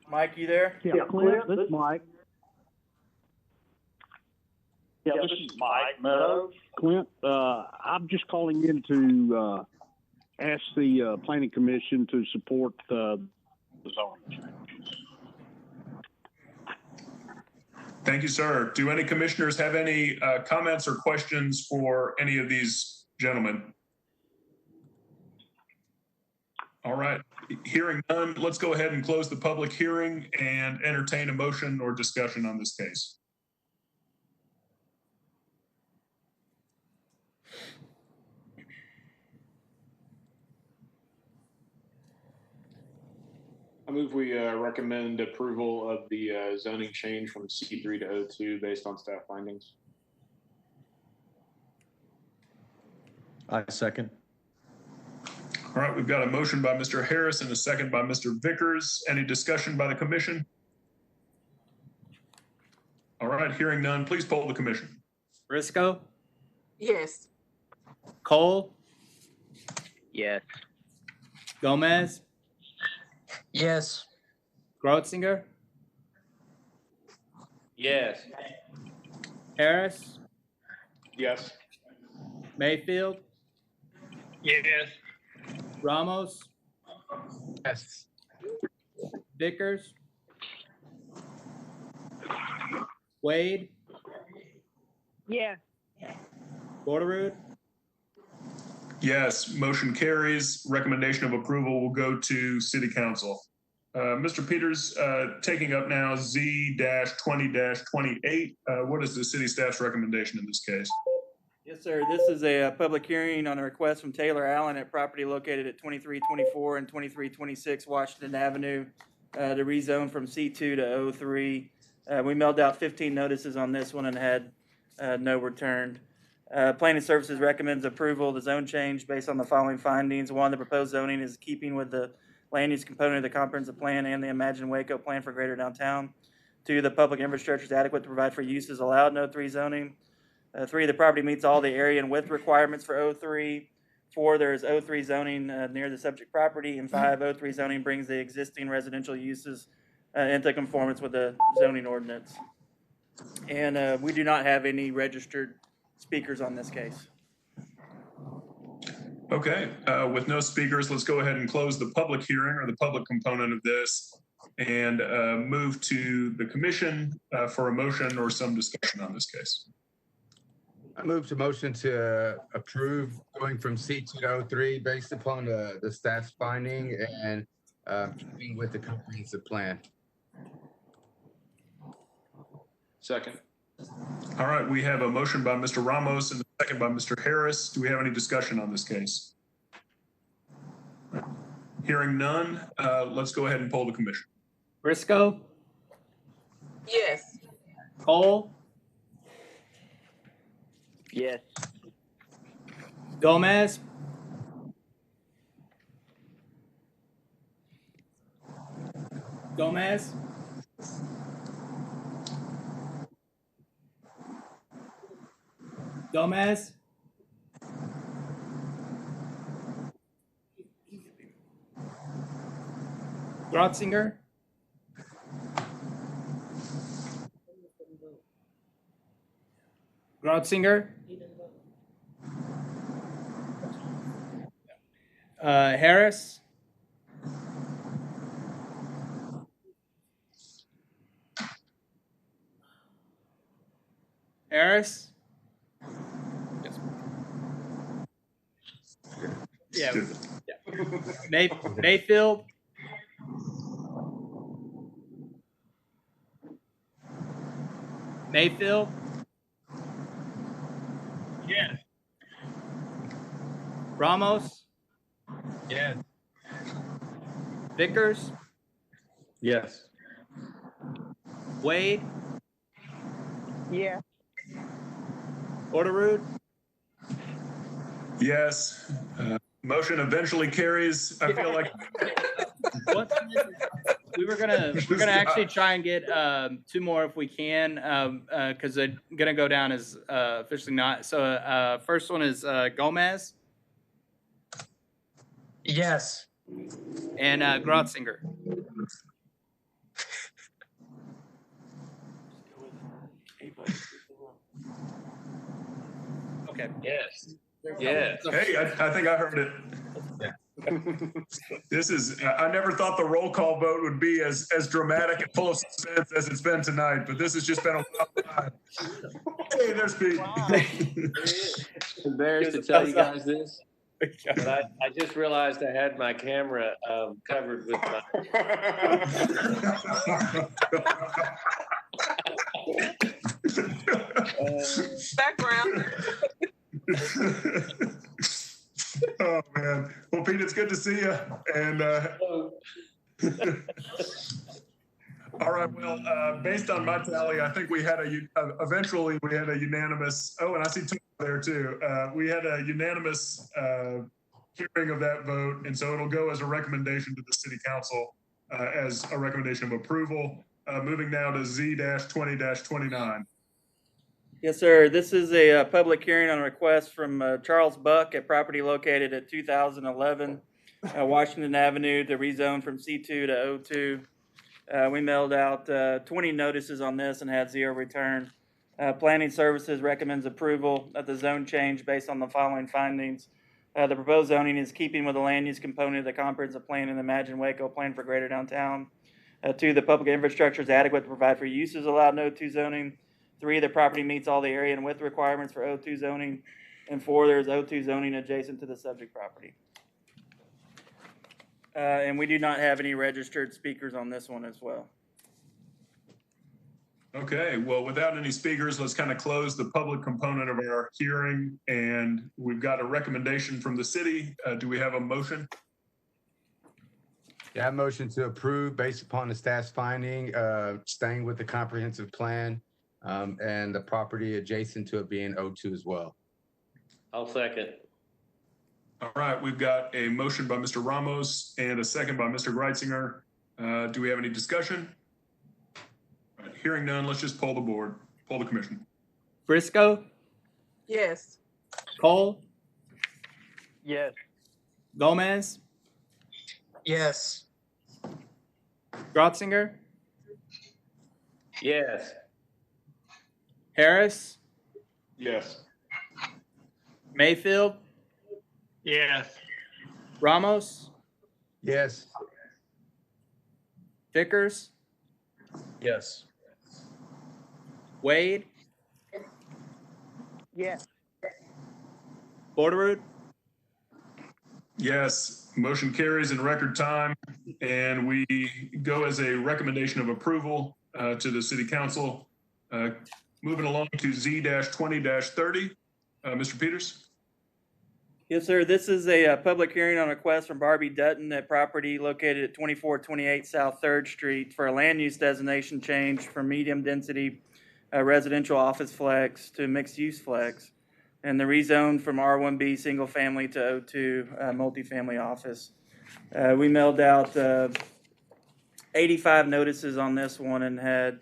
Mike, you there? Yeah, Clint, this is Mike. Yeah, this is Mike Meadows. Clint, I'm just calling in to ask the Planning Commission to support the zoning change. Thank you, sir. Do any commissioners have any comments or questions for any of these gentlemen? All right, hearing none, let's go ahead and close the public hearing and entertain a motion or discussion on this case. I move we recommend approval of the zoning change from C3 to O2 based on staff findings. I second. All right, we've got a motion by Mr. Harris and a second by Mr. Vickers. Any discussion by the commission? All right, hearing none, please poll the commission. Briscoe, Yes. Cole, Yes. Gomez, Yes. Grotzinger, Yes. Harris, Yes. Mayfield, Yes. Ramos, Yes. Vickers, Wade, Yes. Borderood, Yes, motion carries. Recommendation of approval will go to City Council. Mr. Peters, taking up now Z-20-28. What is the city staff's recommendation in this case? Yes, sir. This is a public hearing on a request from Taylor Allen at property located at 2324 and 2326 Washington Avenue to rezone from C2 to O3. We mailed out 15 notices on this one and had no returned. Planning Services recommends approval of the zone change based on the following findings. One, the proposed zoning is keeping with the land use component of the comprehensive plan and the Imagine Waco plan for greater downtown. Two, the public infrastructure is adequate to provide for uses allowed in O3 zoning. Three, the property meets all the area and width requirements for O3. Four, there is O3 zoning near the subject property. And five, O3 zoning brings the existing residential uses into conformance with the zoning ordinance. And we do not have any registered speakers on this case. Okay, with no speakers, let's go ahead and close the public hearing or the public component of this and move to the commission for a motion or some discussion on this case. I move to motion to approve going from C2 to O3 based upon the staff's finding and keeping with the comprehensive plan. Second. All right, we have a motion by Mr. Ramos and a second by Mr. Harris. Do we have any discussion on this case? Hearing none, let's go ahead and poll the commission. Briscoe, Yes. Cole, Yes. Gomez, Gomez, Gomez, Grotzinger, Grotzinger, Harris, Harris. Yeah. Mayfield. Mayfield. Yes. Ramos. Yes. Vickers. Yes. Wade. Yeah. Borderood. Yes, motion eventually carries. I feel like We're gonna actually try and get two more if we can, because they're gonna go down as officially not. So first one is Gomez Yes. and Grotzinger. Okay. Yes. Yes. hey, I think I heard it. This is, I never thought the roll call vote would be as dramatic and full of suspense as it's been tonight, but this has just been a wild ride. Hey, there's Pete. Embarrassed to tell you guys this, but I just realized I had my camera covered with my. Background. Oh man. Well, Pete, it's good to see you. And all right. Well, based on my tally, I think we had eventually we had a unanimous. Oh, and I see Tom there too. We had a unanimous hearing of that vote, and so it'll go as a recommendation to the city council as a recommendation of approval. Moving now to Z-20-29. Yes, sir. This is a public hearing on a request from Charles Buck at property located at 2011 Washington Avenue to rezone from C2 to O2. We mailed out 20 notices on this and had 0 return. Planning Services recommends approval of the zone change based on the following findings. The proposed zoning is keeping with the land use component of the comprehensive plan and the Imagine Waco plan for greater downtown. 2, the public infrastructure is adequate to provide for uses allowed in O2 zoning. 3, the property meets all the area and width requirements for O2 zoning. And 4, there's O2 zoning adjacent to the subject property. And we do not have any registered speakers on this one as well. Okay, well, without any speakers, let's kind of close the public component of our hearing, and we've got a recommendation from the city. Do we have a motion? Yeah, motion to approve based upon the staff's finding, staying with the comprehensive plan, and the property adjacent to it being O2 as well. I'll second. All right, we've got a motion by Mr. Ramos and a second by Mr. Greitzinger. Do we have any discussion? All right, hearing none, let's just poll the board, poll the commission. Briscoe, Yes. Cole, Yes. Gomez, Yes. Grotzinger, Yes. Harris, Yes. Mayfield, Yes. Ramos, Yes. Vickers, Yes. Wade, Yes. Borderwood. Yes, motion carries in record time, and we go as a recommendation of approval to the city council. Moving along to Z-20-30, Mr. Peters. Yes, sir. This is a public hearing on a request from Barbie Dutton at property located at 2428 South 3rd Street for a land use designation change from medium density residential office flex to mixed use flex, and the rezone from R1B single family to O2 multifamily office. We mailed out 85 notices on this one and had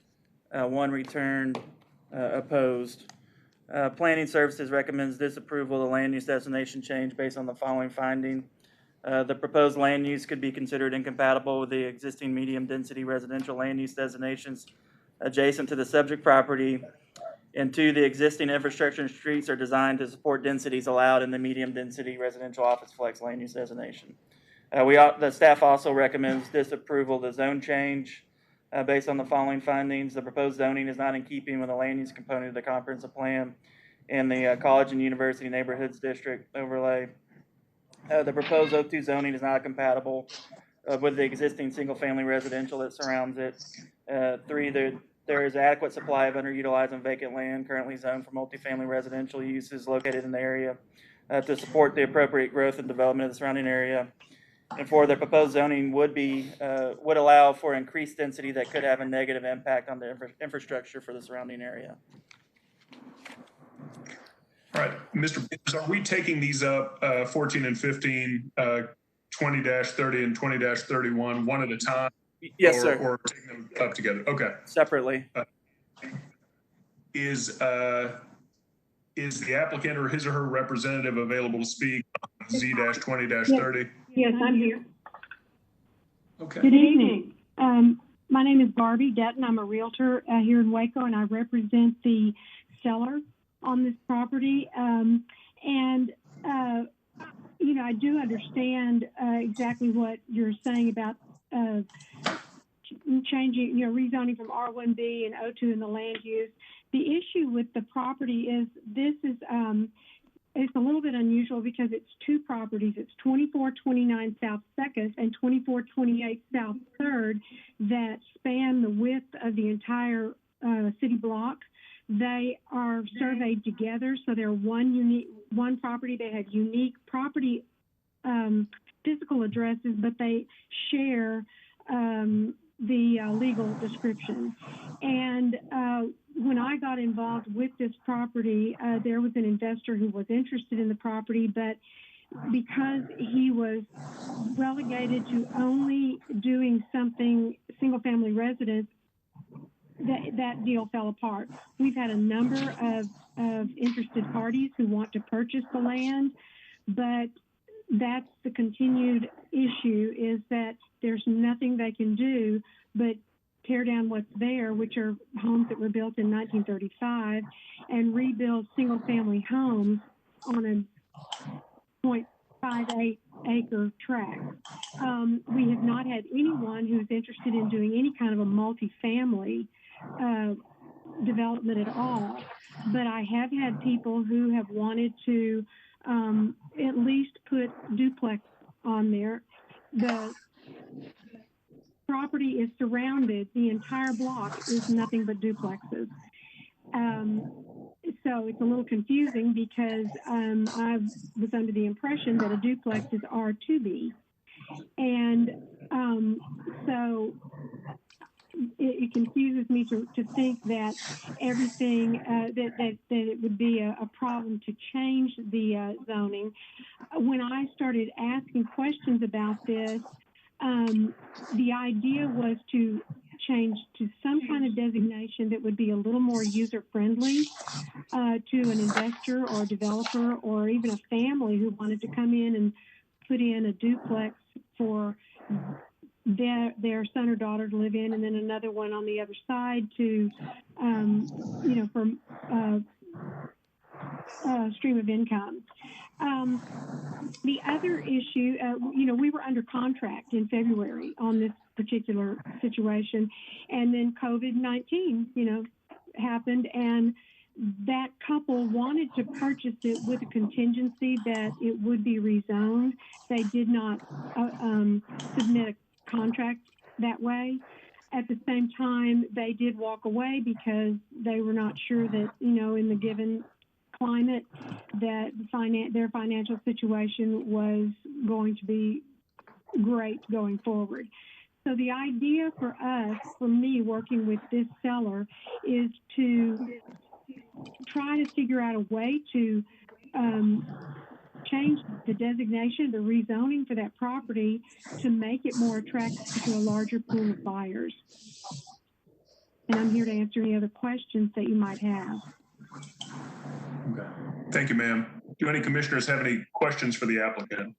1 returned opposed. Planning Services recommends disapproval of the land use destination change based on the following finding. The proposed land use could be considered incompatible with the existing medium density residential land use designations adjacent to the subject property. And 2, the existing infrastructure and streets are designed to support densities allowed in the medium density residential office flex land use designation. The staff also recommends disapproval of the zone change based on the following findings. The proposed zoning is not in keeping with the land use component of the comprehensive plan and the college and university neighborhoods district overlay. The proposed O2 zoning is not compatible with the existing single-family residential that surrounds it. 3, there is adequate supply of underutilized and vacant land currently zoned for multifamily residential uses located in the area to support the appropriate growth and development of the surrounding area. And 4, the proposed zoning would allow for increased density that could have a negative impact on the infrastructure for the surrounding area. All right, Mr. Peters, are we taking these up 14 and 15, 20-30 and 20-31 one at a time? Yes, sir. Or taking them up together? Okay. Separately. Is the applicant or his or her representative available to speak on Z-20-30? Yes, I'm here. Okay. Good evening. My name is Barbie Dutton. I'm a realtor here in Waco, and I represent the seller on this property. I do understand exactly what you're saying about changing, rezoning from R1B and O2 in the land use. The issue with the property is this is it's a little bit unusual because it's 2 properties. It's 2429 South 2nd and 2428 South 3rd that span the width of the entire city block. They are surveyed together, so they're one property. They have unique property physical addresses, but they share the legal description. And when I got involved with this property, there was an investor who was interested in the property, but because he was relegated to only doing something single-family residence, that deal fell apart. We've had a number of interested parties who want to purchase the land, but that's the continued issue, is that there's nothing they can do but tear down what's there, which are homes that were built in 1935, and rebuild single-family homes on a 0.58 acre tract. We have not had anyone who's interested in doing any kind of a multifamily development at all, but I have had people who have wanted to at least put duplex on there. The property is surrounded, the entire block is nothing but duplexes. So it's a little confusing because I was under the impression that a duplex is R2B. And so it confuses me to think that everything, that it would be a problem to change the zoning. When I started asking questions about this, the idea was to change to some kind of designation that would be a little more user-friendly to an investor or a developer or even a family who wanted to come in and put in a duplex for their son or daughter to live in, and then another one on the other side to, for stream of income. The other issue, we were under contract in February on this particular situation, and then COVID-19, happened, and that couple wanted to purchase it with a contingency that it would be rezoned. They did not submit a contract that way. At the same time, they did walk away because they were not sure that, in the given climate, that their financial situation was going to be great going forward. So the idea for us, for me working with this seller, is to try to figure out a way to change the designation, the rezoning for that property to make it more attractive to a larger pool of buyers. And I'm here to answer any other questions that you might have. Okay. Thank you, ma'am. Do any commissioners have any questions for the applicant?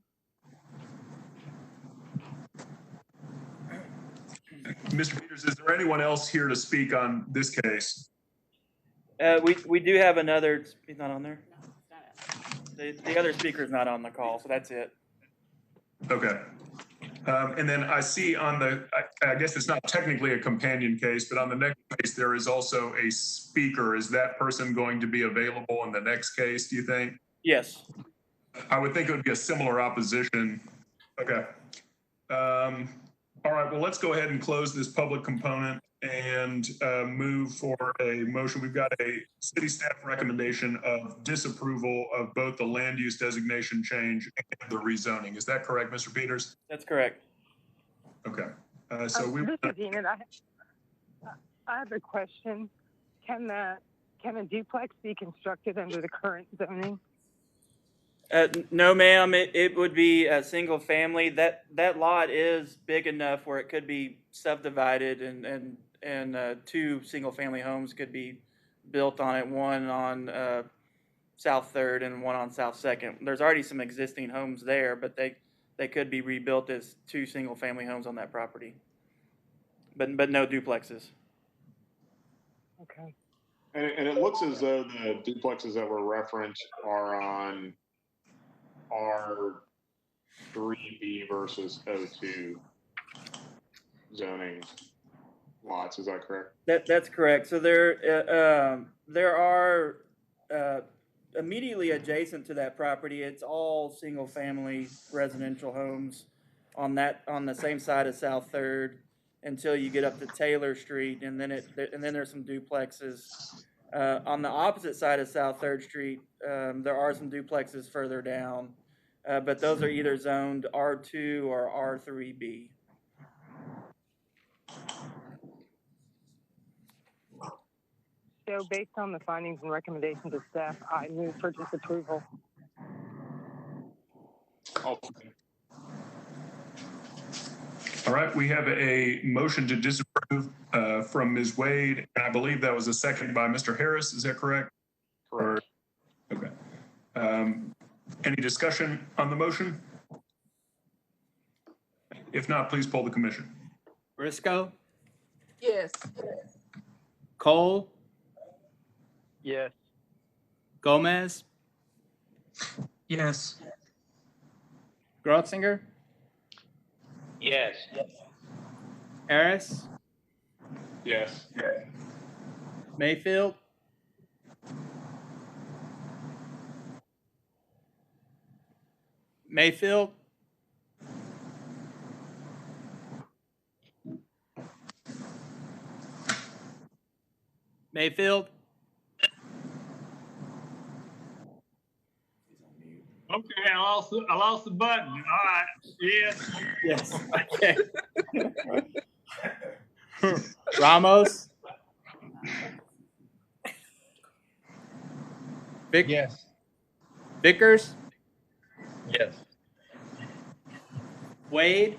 Mr. Peters, is there anyone else here to speak on this case? We do have another. He's not on there. The other speaker is not on the call, so that's it. Okay. And then I see on the, I guess it's not technically a companion case, but on the next case, there is also a speaker. Is that person going to be available in the next case, do you think? Yes. I would think it would be a similar opposition. Okay. All right, well, let's go ahead and close this public component and move for a motion. We've got a city staff recommendation of disapproval of both the land use designation change and the rezoning. Is that correct, Mr. Peters? That's correct. Okay. This is Enid. I have a question. Can a duplex be constructed under the current zoning? No, ma'am. It would be a single family. That lot is big enough where it could be subdivided, and two single family homes could be built on it. One on South 3rd and one on South 2nd. There's already some existing homes there, but they could be rebuilt as two single family homes on that property. But no duplexes. Okay. And it looks as though the duplexes that were referenced are on R3B versus O2 zoning lots. Is that correct? That's correct. So there are immediately adjacent to that property. It's all single family residential homes on the same side of South 3rd until you get up to Taylor Street, and then there's some duplexes. On the opposite side of South 3rd Street, there are some duplexes further down, but those are either zoned R2 or R3B. So based on the findings and recommendations of staff, I move for disapproval. All right, we have a motion to disapprove from Ms. Wade, and I believe that was a second by Mr. Harris. Is that correct? Correct. Okay. Any discussion on the motion? If not, please poll the commission. Briscoe, Yes. Cole, Yes. Gomez, Yes. Grotzinger, Yes. Harris, Yes. Mayfield, Mayfield, Mayfield, Okay, I lost the button. All right. Yes. yes, okay. Ramos, Yes. Vickers, Yes. Wade,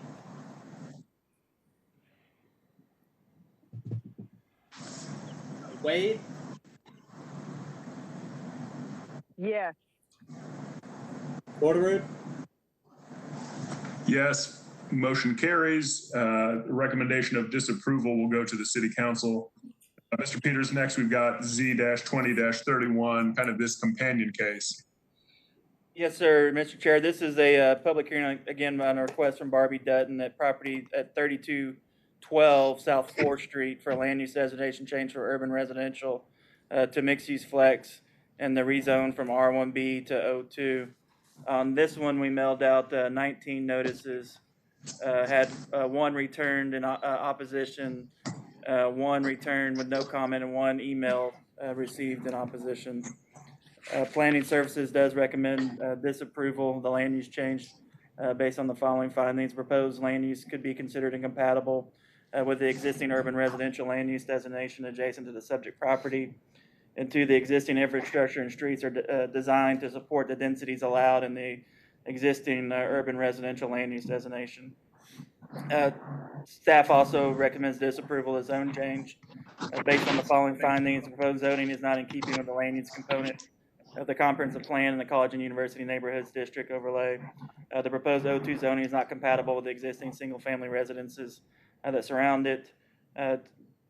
Wade, Yes. Borderoot, Yes, motion carries. Recommendation of disapproval will go to the city council. Mr. Peters, next we've got Z-20-31, kind of this companion case. Yes, sir, Mr. Chair. This is a public hearing, again, on a request from Barbie Dutton at property at 3212 South 4th Street for land use designation change for urban residential to mixed use flex and the rezone from R1B to O2. On this one, we mailed out 19 notices, had one returned in opposition, one returned with no comment, and one email received in opposition. Planning Services does recommend disapproval of the land use change based on the following findings. Proposed land use could be considered incompatible with the existing urban residential land use designation adjacent to the subject property. And two, the existing infrastructure and streets are designed to support the densities allowed in the existing urban residential land use designation. Staff also recommends disapproval of zone change based on the following findings. The proposed zoning is not in keeping with the land use component of the comprehensive plan in the College and University Neighborhoods District overlay. The proposed O2 zoning is not compatible with the existing single-family residences that surround it.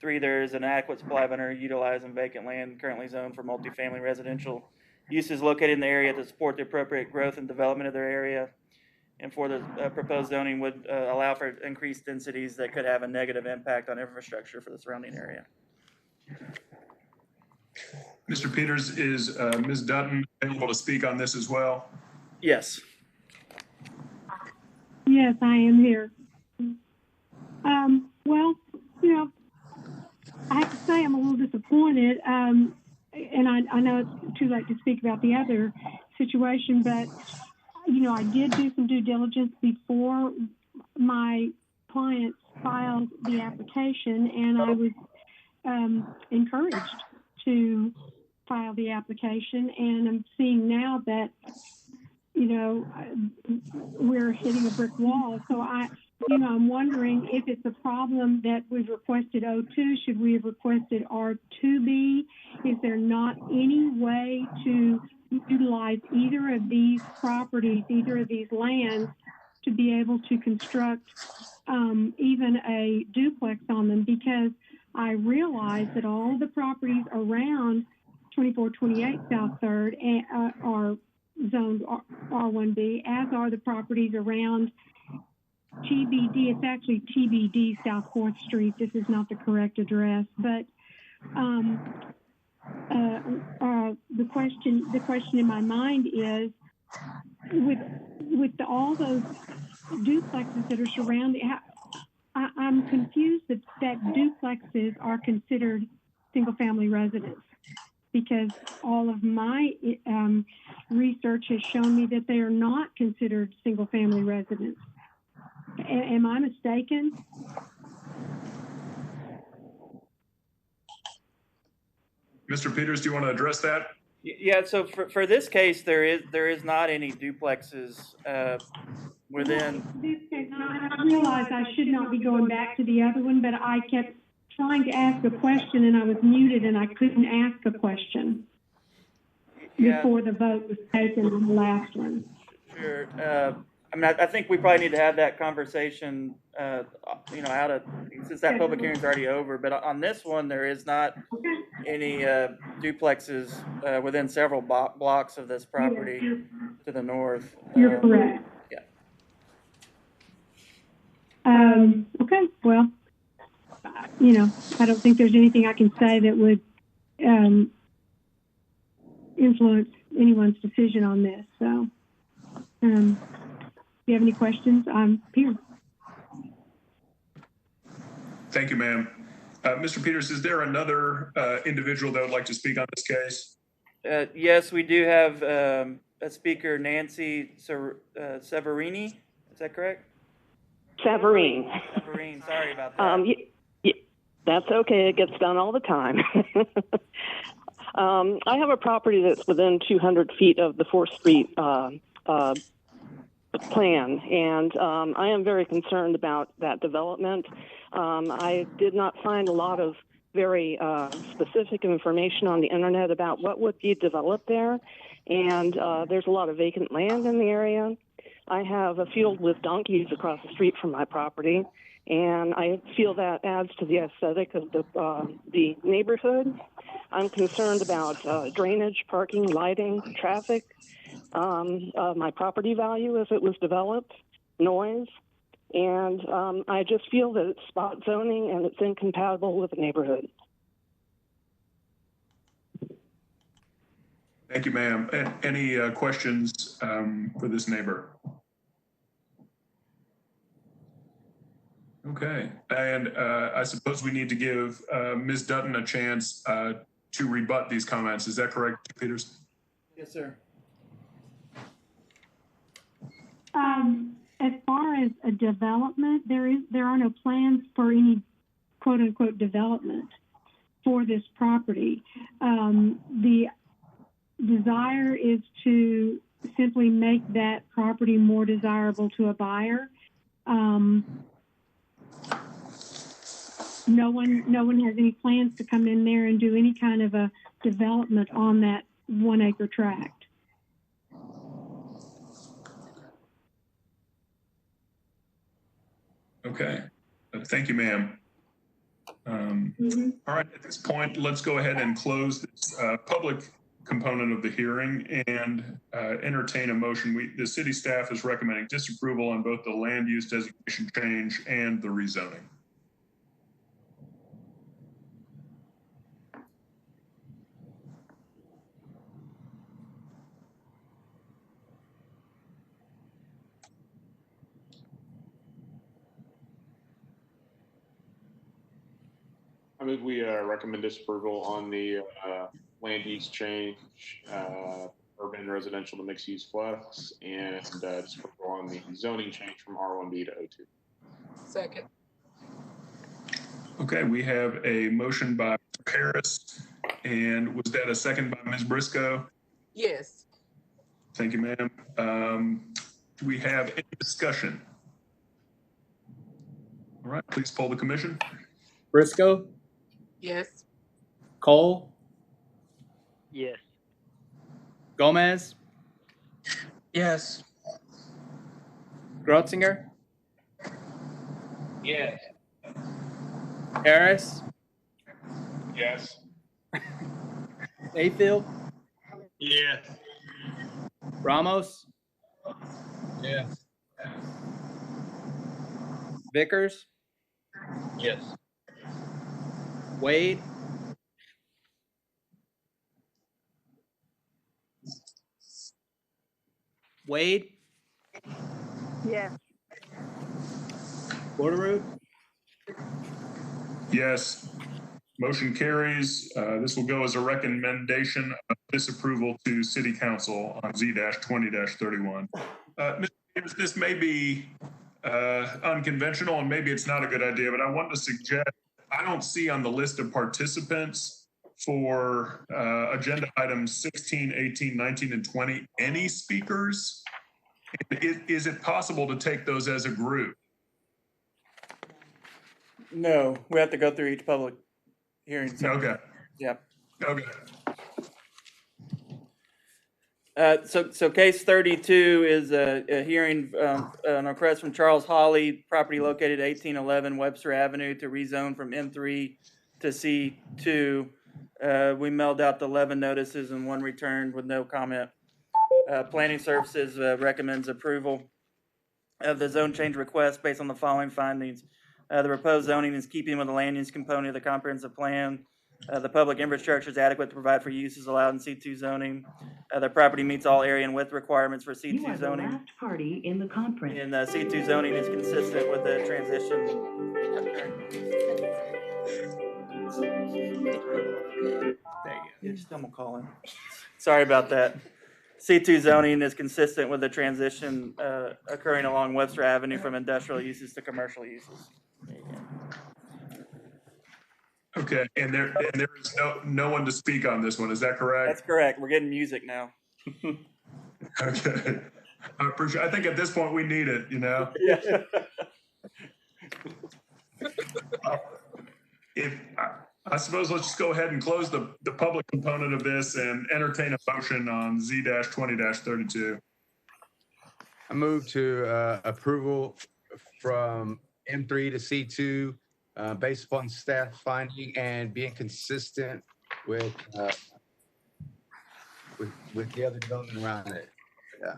3, there is an adequate supply of underutilized and vacant land currently zoned for multifamily residential uses located in the area to support the appropriate growth and development of their area. And 4, the proposed zoning would allow for increased densities that could have a negative impact on infrastructure for the surrounding area. Mr. Peters, is Ms. Dutton able to speak on this as well? Yes. Yes, I am here. Well, you know, I have to say I'm a little disappointed, and I know it's too late to speak about the other situation, but, you know, I did do some due diligence before my clients filed the application, and I was encouraged to file the application, and I'm seeing now that, you know, we're hitting a brick wall. So I'm wondering if it's a problem that we've requested O2. Should we have requested R2B? Is there not any way to utilize either of these properties, either of these lands, to be able to construct even a duplex on them? Because I realize that all the properties around 2428 South 3rd are zoned R1B, as are the properties around TBD. It's actually TBD South 4th Street. This is not the correct address, but the question in my mind is, with all those duplexes that are surrounding, I'm confused that duplexes are considered single-family residence, because all of my research has shown me that they are not considered single-family residents. Am I mistaken? Mr. Peters, do you want to address that? Yeah, so for this case, there is not any duplexes within. This case, I realize I should not be going back to the other one, but I kept trying to ask a question and I was muted and I couldn't ask a question before the vote was taken on the last one. Sure. I mean, I think we probably need to have that conversation, since that public hearing's already over. But on this one, there is not any duplexes within several blocks of this property to the north. You're correct. Yeah. Okay, well, I don't think there's anything I can say that would influence anyone's decision on this. So, if you have any questions, I'm here. Thank you, ma'am. Mr. Peters, is there another individual that would like to speak on this case? Yes, we do have a speaker, Nancy Severini. Is that correct? Severine. Severine, sorry about that. That's okay. It gets done all the time. I have a property that's within 200 feet of the 4th Street plan, and I am very concerned about that development. I did not find a lot of very specific information on the internet about what would be developed there, and there's a lot of vacant land in the area. I have a field with donkeys across the street from my property, and I feel that adds to the aesthetic of the neighborhood. I'm concerned about drainage, parking, lighting, traffic, my property value if it was developed, noise, and I just feel that it's spot zoning and it's incompatible with the neighborhood. Thank you, ma'am. Any questions for this neighbor? Okay, and I suppose we need to give Ms. Dutton a chance to rebut these comments. Is that correct, Mr. Peters? Yes, sir. As far as a development, there are no plans for any quote unquote development for this property. The desire is to simply make that property more desirable to a buyer. No one has any plans to come in there and do any kind of a development on that 1 acre tract. Okay, thank you, ma'am. All right, at this point, let's go ahead and close this public component of the hearing and entertain a motion. The city staff is recommending disapproval on both the land use designation change and the rezoning. I move we recommend disapproval on the land use change, urban residential to mixed use flex, and disapproval on the zoning change from R1B to O2. Second. Okay, we have a motion by Harris, and was that a second by Ms. Briscoe? Yes. Thank you, ma'am. Do we have any discussion? All right, please poll the commission. Briscoe? Yes. Cole? Yes. Gomez? Yes. Grotzinger? Yes. Harris? Yes. Mayfield? Yes. Ramos? Yes. Vickers? Yes. Wade? Wade? Yes. Borderoot? Yes. Motion carries. This will go as a recommendation of disapproval to City Council on Z-20-31. Mr. Peters, this may be unconventional and maybe it's not a good idea, but I want to suggest, I don't see on the list of participants for agenda items 16, 18, 19, and 20. Any speakers? Is it possible to take those as a group? No, we have to go through each public hearing. Okay. Yep. Okay. So case 32 is a hearing on a request from Charles Hawley, property located at 1811 Webster Avenue, to rezone from M3 to C2. We mailed out the 11 notices and one returned with no comment. Planning Services recommends approval of the zone change request based on the following findings. The proposed zoning is keeping with the land use component of the comprehensive plan. The public infrastructure is adequate to provide for uses allowed in C2 zoning. The property meets all area and width requirements for C2 You are zoning. the last party in the conference. And C2 zoning is consistent with the transition. There you go. Just I'm gonna call him. Sorry about that. C2 zoning is consistent with the transition occurring along Webster Avenue from industrial uses to commercial uses. There you go. Okay, and there is no one to speak on this one. Is that correct? That's correct. We're getting music now. Okay. I appreciate. I think at this point we need it. Yeah. I suppose let's just go ahead and close the public component of this and entertain a motion on Z-20-32. I move to approval from M3 to C2 based upon staff finding and being consistent with the other development around it. Yeah.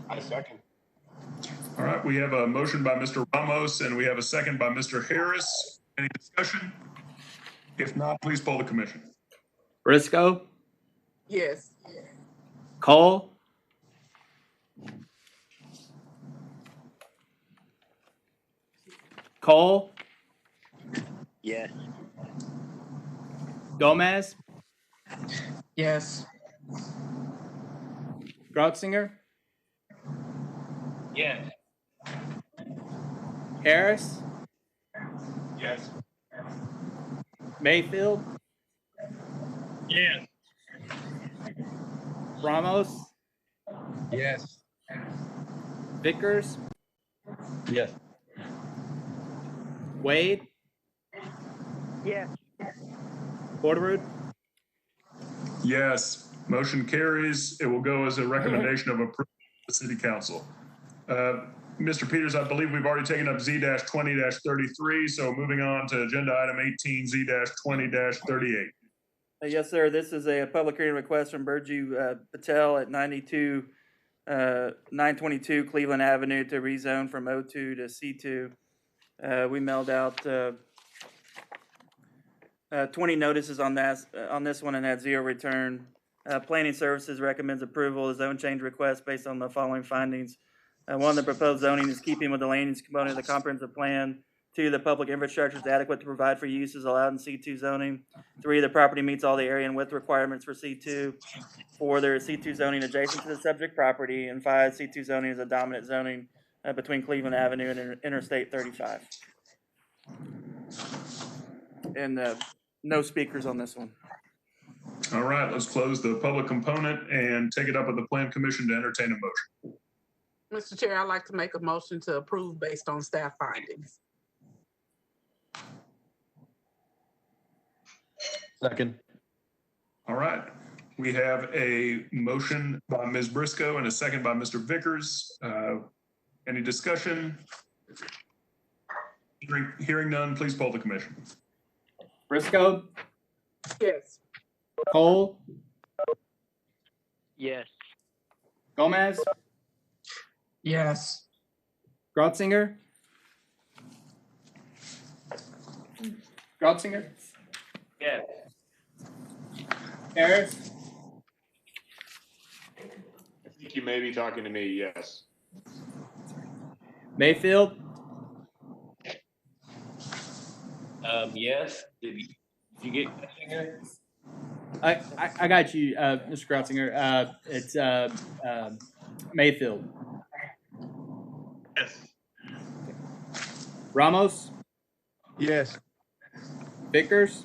I second. All right, we have a motion by Mr. Ramos and we have a second by Mr. Harris. Any discussion? If not, please poll the commission. Briscoe, Yes. Cole, Cole, Yes. Gomez, Yes. Grotzinger, Yes. Harris, Yes. Mayfield, Yes. Ramos, Yes. Vickers, Yes. Wade, Yes. Porterwood. Yes, motion carries. It will go as a recommendation of approval of the city council. Mr. Peters, I believe we've already taken up Z-20-33, so moving on to agenda item 18, Z-20-38. Yes, sir. This is a public hearing request from Burju Patel at 922 Cleveland Avenue to rezone from O2 to C2. We mailed out 20 notices on this one and had 0 return. Planning Services recommends approval of zone change request based on the following findings. 1, the proposed zoning is keeping with the land use component of the comprehensive plan. 2, the public infrastructure is adequate to provide for uses allowed in C2 zoning. 3, the property meets all the area and width requirements for C2. 4, there is C2 zoning adjacent to the subject property. And 5, C2 zoning is a dominant zoning between Cleveland Avenue and Interstate 35. And no speakers on this one. All right, let's close the public component and take it up with the Plan Commission to entertain a motion. Mr. Chair, I'd like to make a motion to approve based on staff findings. Second. All right, we have a motion by Ms. Briscoe and a second by Mr. Vickers. Any discussion? Hearing none, please poll the commission. Briscoe, Yes. Cole, Yes. Gomez, Yes. Grotzinger, Yes. Harris, I think you may be talking to me, yes. Mayfield, Yes. Did you get Grotzinger? I got you, Mr. Grotzinger. It's Mayfield. Yes. Ramos, Yes. Vickers,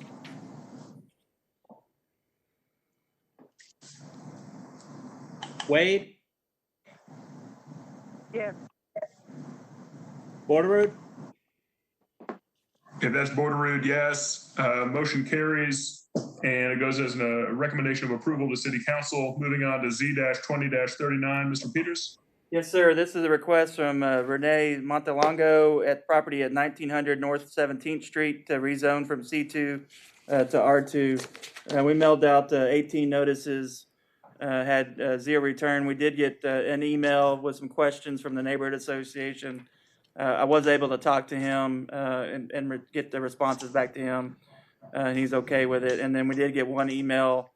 Wade, Yes. Borderood, Okay, that's Borderood, yes. Motion carries, and it goes as a recommendation of approval to City Council. Moving on to Z-20-39, Mr. Peters. Yes, sir. This is a request from Renee Montelongo at property at 1900 North 17th Street to rezone from C2 to R2. We mailed out 18 notices, had zero return. We did get an email with some questions from the neighborhood association. I was able to talk to him and get the responses back to him, and he's okay with it. And then we did get one email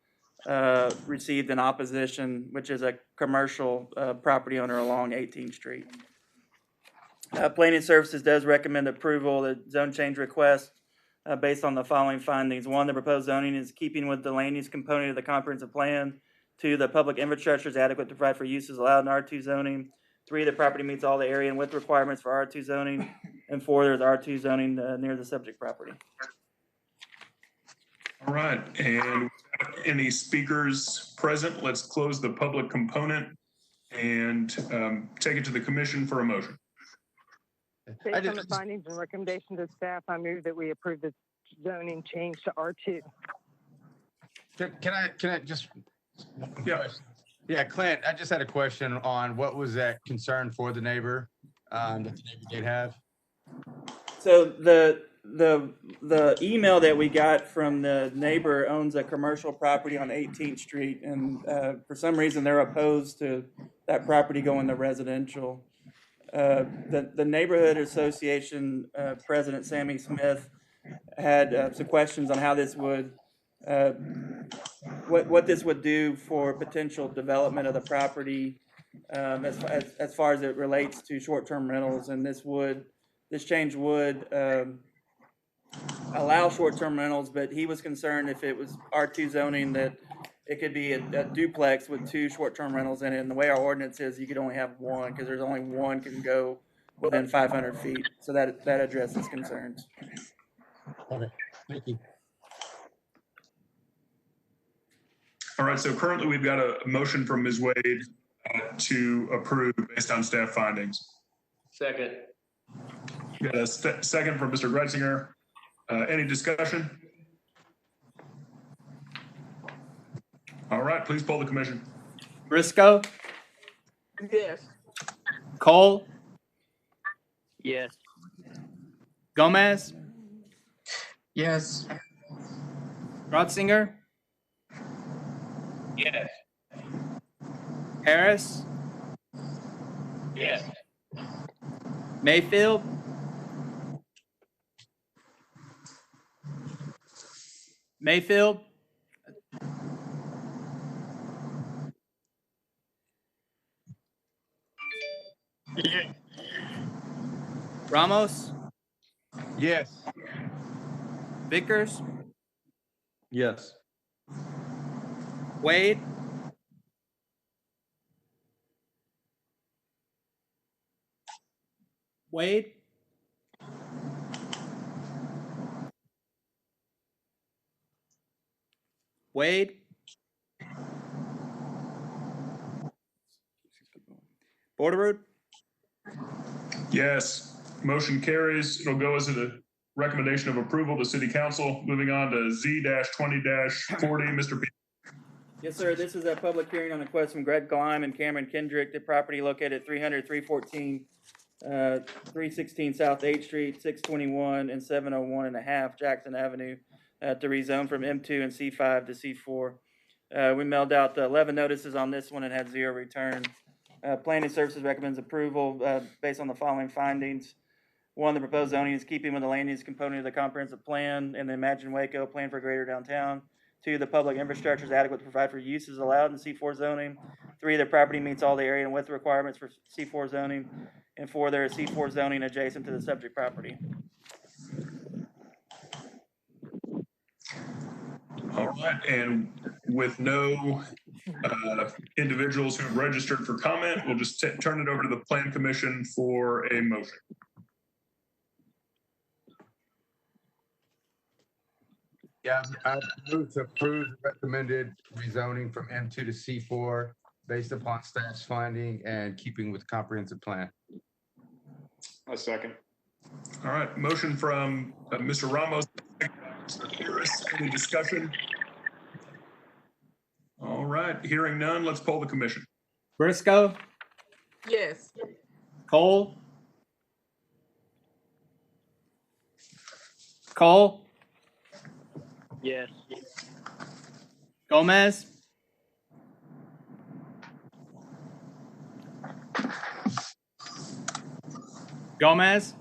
received in opposition, which is a commercial property owner along 18th Street. Planning Services does recommend approval of the zone change request based on the following findings. One, the proposed zoning is keeping with the land use component of the comprehensive plan. Two, the public infrastructure is adequate to provide for uses allowed in R2 zoning. Three, the property meets all the area and width requirements for R2 zoning. And four, there's R2 zoning near the subject property. All right, and any speakers present, let's close the public component and take it to the commission for a motion. Based on the findings and recommendations of staff, I move that we approve the zoning change to R2. Can I just? Yeah, Clint, I just had a question on what was that concern for the neighbor that the neighbor did have? So the email that we got from the neighbor owns a commercial property on 18th Street, and for some reason they're opposed to that property going to residential. The neighborhood association president Sammy Smith had some questions on how this would what this would do for potential development of the property as far as it relates to short-term rentals, and this change would allow short-term rentals, but he was concerned if it was R2 zoning that it could be a duplex with two short-term rentals in it. And the way our ordinance is, you could only have one because there's only one can go within 500 feet. So that addresses concerns. Okay, thank you. All right, so currently we've got a motion from Ms. Wade to approve based on staff findings. Second. We got a second from Mr. Gretzinger. Any discussion? All right, please poll the commission. Briscoe, Yes. Cole, Yes. Gomez, Yes. Rotzinger, Yes. Harris, Yes. Mayfield, Yeah. Ramos, Yes. Vickers, Yes. Wade, Wade, Wade, Borderood, Yes, motion carries. It'll go as a recommendation of approval to City Council. Moving on to Z-20-40, Mr. P. Yes, sir. This is a public hearing on a request from Greg Gleim and Cameron Kendrick. The property located at 300, 314, 316 South 8th Street, 621 and 701 and a half Jackson Avenue to rezone from M2 and C5 to C4. We mailed out 11 notices on this one and had zero return. Planning Services recommends approval based on the following findings. One, the proposed zoning is keeping with the land use component of the comprehensive plan and the Imagine Waco plan for greater downtown. Two, the public infrastructure is adequate to provide for uses allowed in C4 zoning. Three, the property meets all the area and width requirements for C4 zoning. And four, there is C4 zoning adjacent to the subject property. All right, and with no individuals who have registered for comment, we'll just turn it over to the Plan Commission for a motion. Yeah, I move to approve the recommended rezoning from M2 to C4 based upon staff's finding and keeping with comprehensive plan. A second. All right, motion from Mr. Ramos, Mr. Harris. Any discussion? All right, hearing none, let's poll the commission. Briscoe, Yes. Cole, Cole, Yes. Gomez, Gomez,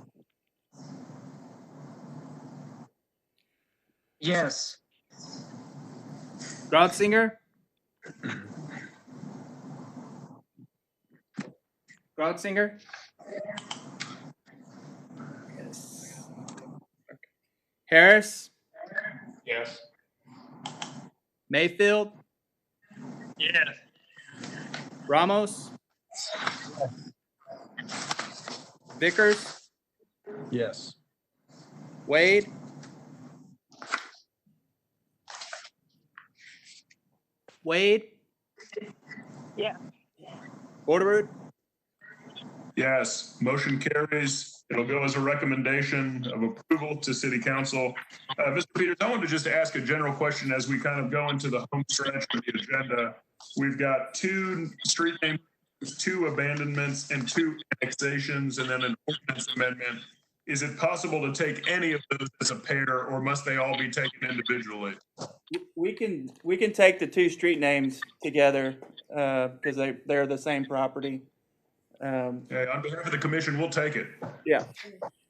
Yes. Grodzinger, Grodzinger, yes. Harris, Yes. Mayfield, Yes. Ramos, Vickers, Yes. Wade, Wade, Yeah. Borderud, Yes, motion carries. It'll go as a recommendation of approval to city council. Mr. Peters, I wanted to just ask a general question as we kind of go into the home stretch of the agenda. We've got 2 street names, 2 abandonments, and 2 annexations, and then an ordinance amendment. Is it possible to take any of those as a pair, or must they all be taken individually? We can take the 2 street names together because they're the same property. Okay, on behalf of the commission, we'll take it. Yeah.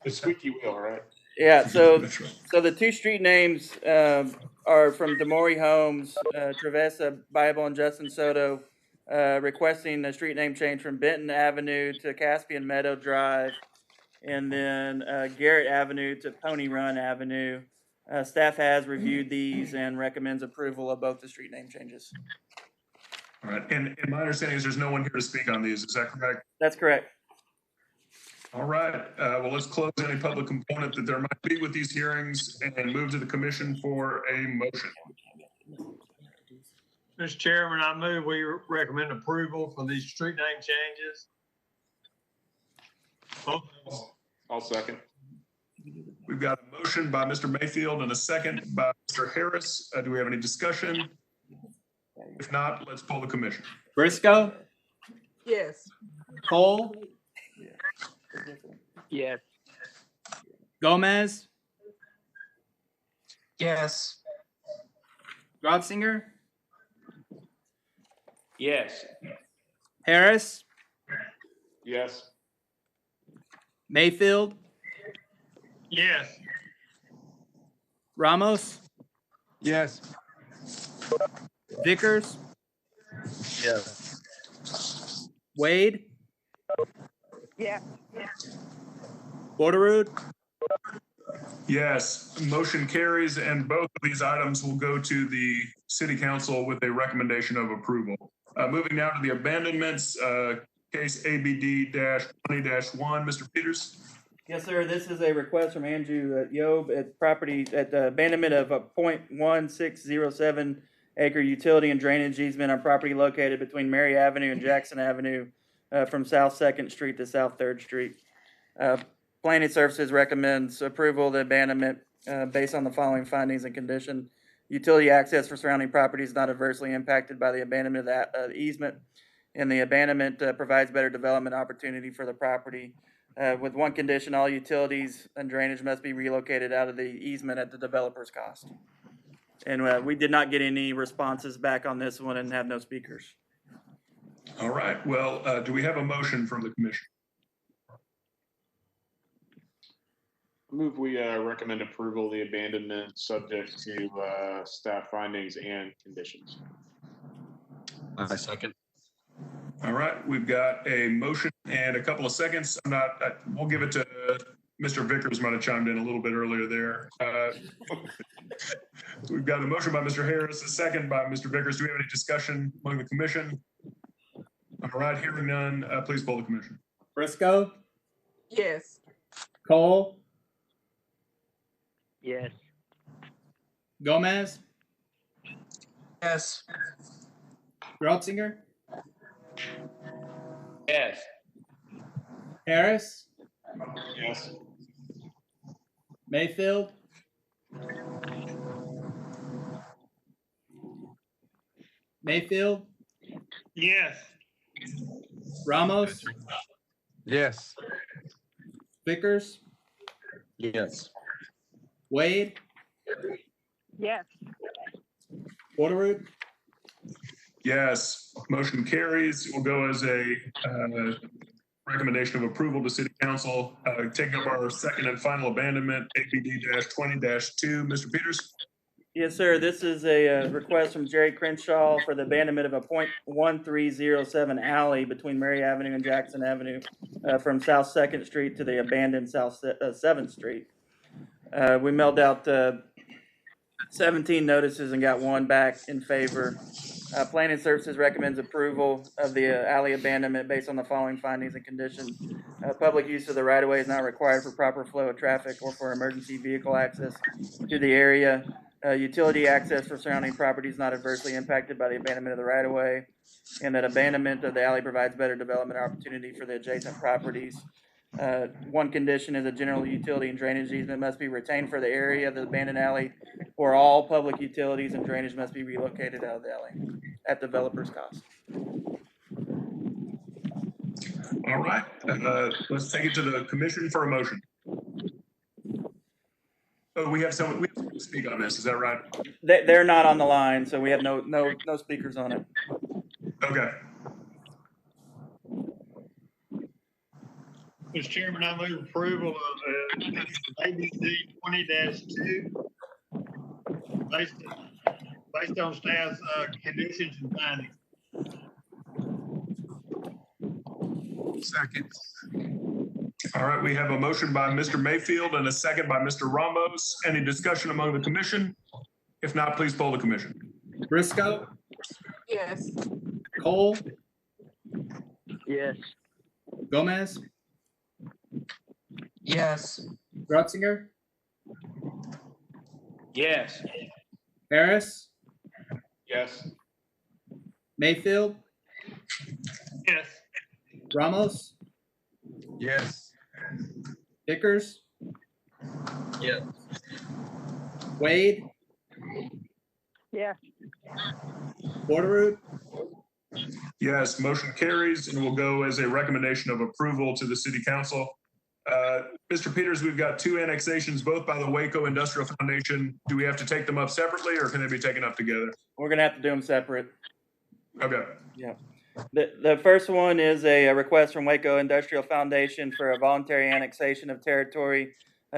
The squeaky wheel, right? Yeah. So That's right. so the 2 street names are from Demori Homes, Travessa Bible, and Justin Soto, requesting a street name change from Benton Avenue to Caspian Meadow Drive, and then Garrett Avenue to Pony Run Avenue. Staff has reviewed these and recommends approval of both the street name changes. All right, and my understanding is there's no one here to speak on these. Is that correct? That's correct. All right, well, let's close any public component that there might be with these hearings and move to the commission for a motion. Mr. Chairman, I move we recommend approval for these street name changes. I'll second. We've got a motion by Mr. Mayfield and a second by Mr. Harris. Do we have any discussion? If not, let's poll the commission. Briscoe, Yes. Cole, Yes. Gomez, Yes. Grodzinger, Yes. Harris, Yes. Mayfield, Yes. Ramos, Yes. Vickers, Yes. Wade, Yeah. Borderud, Yes, motion carries, and both of these items will go to the city council with a recommendation of approval. Moving now to the abandonments, case ABD-20-1. Mr. Peters? Yes, sir. This is a request from Andrew Yob at property at the abandonment of a 0.1607 acre utility and drainage easement on property located between Mary Avenue and Jackson Avenue from South 2nd Street to South 3rd Street. Planning Services recommends approval of the abandonment based on the following findings and condition. Utility access for surrounding property is not adversely impacted by the abandonment of the easement, and the abandonment provides better development opportunity for the property. With one condition, all utilities and drainage must be relocated out of the easement at the developer's cost. And we did not get any responses back on this one and have no speakers. All right, well, do we have a motion from the commission? Move we recommend approval of the abandonment subject to staff findings and conditions. I second. All right, we've got a motion and a couple of seconds. We'll give it to Mr. Vickers, might have chimed in a little bit earlier there. We've got a motion by Mr. Harris, a second by Mr. Vickers. Do we have any discussion among the commission? All right, hearing none, please poll the commission. Briscoe, Yes. Cole, Yes. Gomez, Yes. Grotzinger, Yes. Harris, Yes. Mayfield, Mayfield, Yes. Ramos, Yes. Vickers, Yes. Wade, Yes. Porterwood, Yes, motion carries. We'll go as a recommendation of approval to City Council. Taking up our second and final abandonment, APD-20-2. Mr. Peters? Yes, sir. This is a request from Jerry Crenshaw for the abandonment of a .1307 alley between Mary Avenue and Jackson Avenue from South Second Street to the abandoned South 7th Street. We mailed out 17 notices and got one back in favor. Planning Services recommends approval of the alley abandonment based on the following findings and conditions. Public use of the right-of-way is not required for proper flow of traffic or for emergency vehicle access to the area. Utility access for surrounding properties not adversely impacted by the abandonment of the right-of-way, and that abandonment of the alley provides better development opportunity for the adjacent properties. One condition is a general utility and drainage easement must be retained for the area of the abandoned alley, or all public utilities and drainage must be relocated out of the alley at developer's cost. All right, let's take it to the commission for a motion. Oh, we have someone to speak on this, is that right? They're not on the line, so we have no speakers on it. Okay. Mr. Chairman, I move approval of ABC 20-2 based on staff's conditions and findings. Second. All right, we have a motion by Mr. Mayfield and a second by Mr. Ramos. Any discussion among the commission? If not, please poll the commission. Briscoe, Yes. Cole, Yes. Gomez, Yes. Grotzinger, Yes. Harris, Yes. Mayfield, Yes. Ramos, Yes. Vickers, Yes. Wade, Yes. Porterwood, Yes, motion carries and will go as a recommendation of approval to the city council. Mr. Peters, we've got two annexations, both by the Waco Industrial Foundation. Do we have to take them up separately or can they be taken up together? We're gonna have to do them separate. Okay. Yeah. The first one is a request from Waco Industrial Foundation for a voluntary annexation of territory,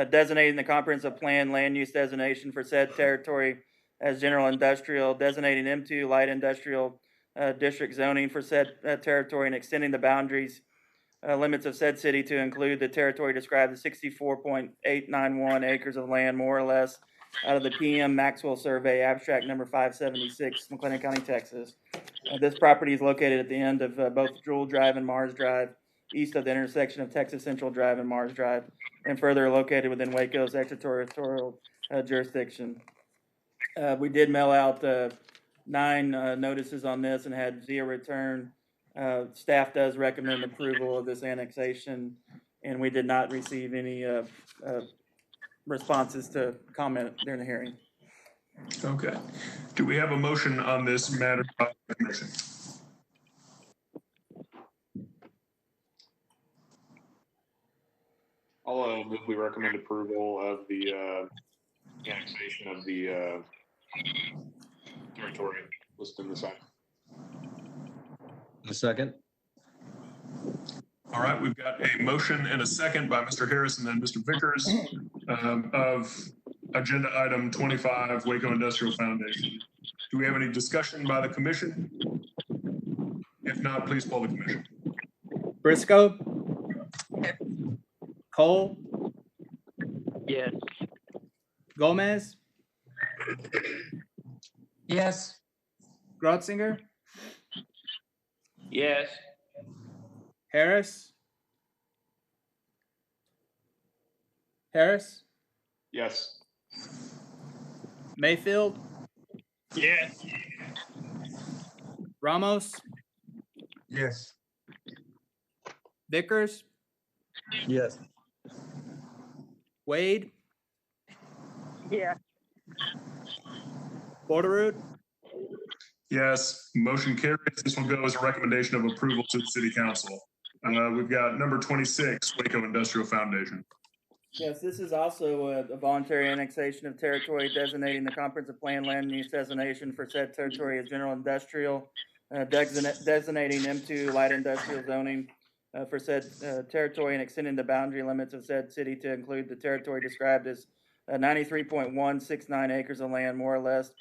designating the comprehensive plan land use designation for said territory as general industrial, designating M2 light industrial district zoning for said territory, and extending the boundaries limits of said city to include the territory described as 64.891 acres of land, more or less, out of the PM Maxwell Survey, abstract number 576, McLennan County, Texas. This property is located at the end of both Jewel Drive and Mars Drive, east of the intersection of Texas Central Drive and Mars Drive, and further located within Waco's extraterritorial jurisdiction. We did mail out 9 notices on this and had 0 return. Staff does recommend approval of this annexation, and we did not receive any responses to comment during the hearing. Okay. Do we have a motion on this matter by the commission? I'll move we recommend approval of the annexation of the territory listed in the sign. A second. All right, we've got a motion and a second by Mr. Harris and then Mr. Vickers of agenda item 25, Waco Industrial Foundation. Do we have any discussion by the commission? If not, please poll the commission. Briscoe, Cole, Yes. Gomez, Yes. Grotzinger, Yes. Harris, Yes. Mayfield, Yes. Ramos, Yes. Vickers, Yes. Wade, Yeah. Borderoot, Yes, motion carries. This will go as a recommendation of approval to the city council. We've got number 26, Waco Industrial Foundation. Yes, this is also a voluntary annexation of territory designating the comprehensive plan land use designation for said territory as general industrial, designating M2 light industrial zoning for said territory and extending the boundary limits of said city to include the territory described as 93.169 acres of land, more or less,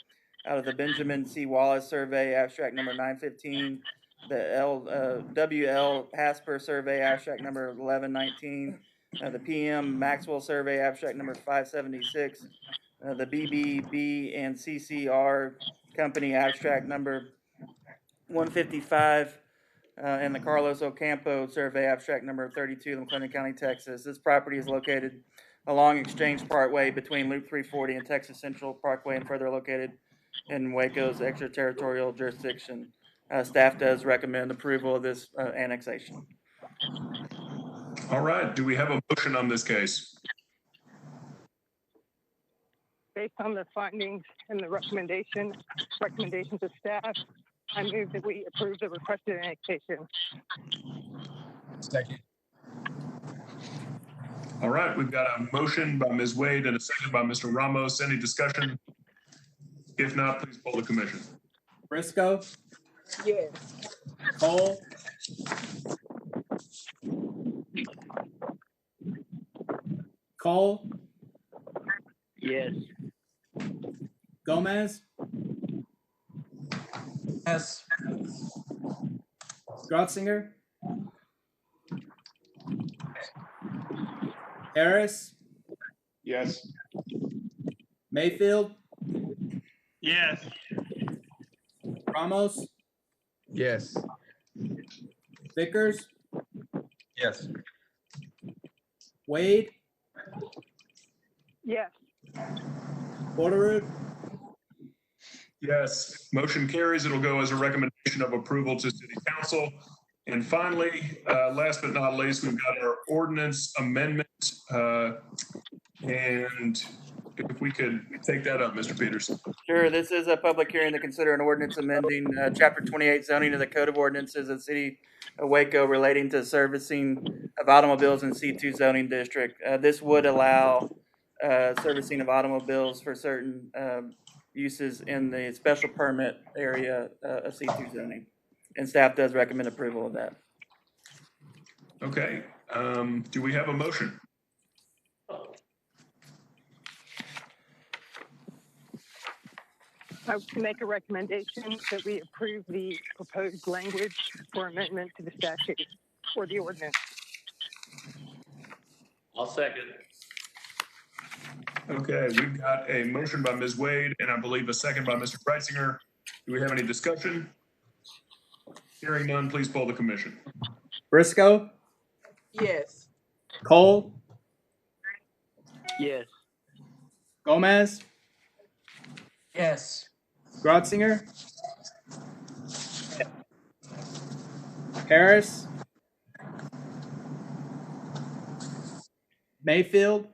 out of the Benjamin C. Wallace Survey, abstract number 915, the WL Hasper Survey, abstract number 1119, the PM Maxwell Survey, abstract number 576, the BBB and CCR Company, abstract number 155, and the Carlos Ocampo Survey, abstract number 32, in McLennan County, Texas. This property is located along Exchange Parkway between Loop 340 and Texas Central Parkway, and further located in Waco's extraterritorial jurisdiction. Staff does recommend approval of this annexation. All right, do we have a motion on this case? Based on the findings and the recommendations of staff, I move that we approve the requested annexation. Second. All right, we've got a motion by Ms. Wade and a second by Mr. Ramos. Any discussion? If not, please poll the commission. Briscoe, Yes. Cole, Cole, Yes. Gomez, Yes. Grotzinger, Harris, Yes. Mayfield, Yes. Ramos, Yes. Vickers, Yes. Wade, Yes. Borderoot, Yes, motion carries. It'll go as a recommendation of approval to city council. And finally, last but not least, we've got our ordinance amendment. And if we could take that up, Mr. Peters. Sure, this is a public hearing to consider an ordinance amending Chapter 28 zoning of the Code of Ordinances of the City of Waco relating to servicing of automobiles in C2 zoning district. This would allow servicing of automobiles for certain uses in the special permit area of C2 zoning. And staff does recommend approval of that. Okay, do we have a motion? I would make a recommendation that we approve the proposed language for amendment to the statute or the ordinance. I'll second. Okay, we've got a motion by Ms. Wade and I believe a second by Mr. Breitzinger. Do we have any discussion? Hearing none, please poll the commission. Briscoe, Yes. Cole, Yes. Gomez, Yes. Grotzinger, Harris, Mayfield,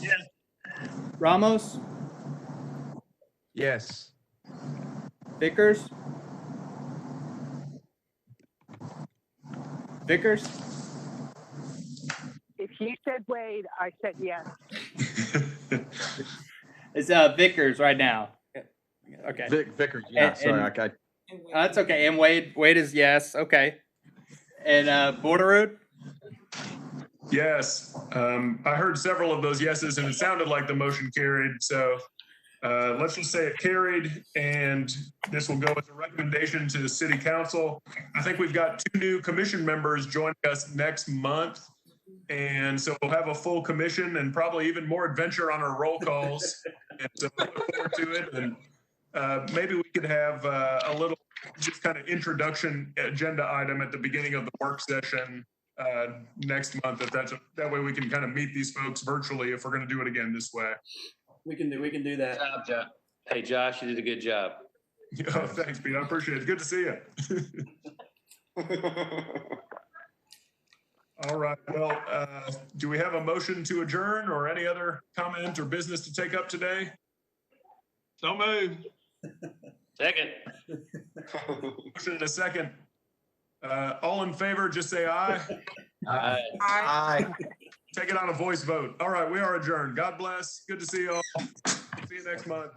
Yes. Ramos, Yes. Vickers, Vickers, If you said Wade, I said yes. it's Vickers right now. Okay. Vickers, yeah, And- sorry, and- That's okay. And Wade is yes. Okay. And Borderoot, Yes, I heard several of those yeses and it sounded like the motion carried. So let's just say it carried and this will go as a recommendation to the city council. I think we've got 2 new commission members joining us next month. And so we'll have a full commission and probably even more adventure on our roll calls. And so I look forward to it. And maybe we could have a little just kind of introduction agenda item at the beginning of the work session next month. That way we can kind of meet these folks virtually if we're going to do it again this way. We can do that. Good job, Josh. Hey, Josh, you did a good job. Oh, thanks, Pete. I appreciate it. Good to see you. All right. Well, do we have a motion to adjourn or any other comment or business to take up today? So moved. Second. Motion in a second. All in favor, just say aye. Aye. Aye. Take it on a voice vote. All right, we are adjourned. God bless. Good to see you all. See you next month.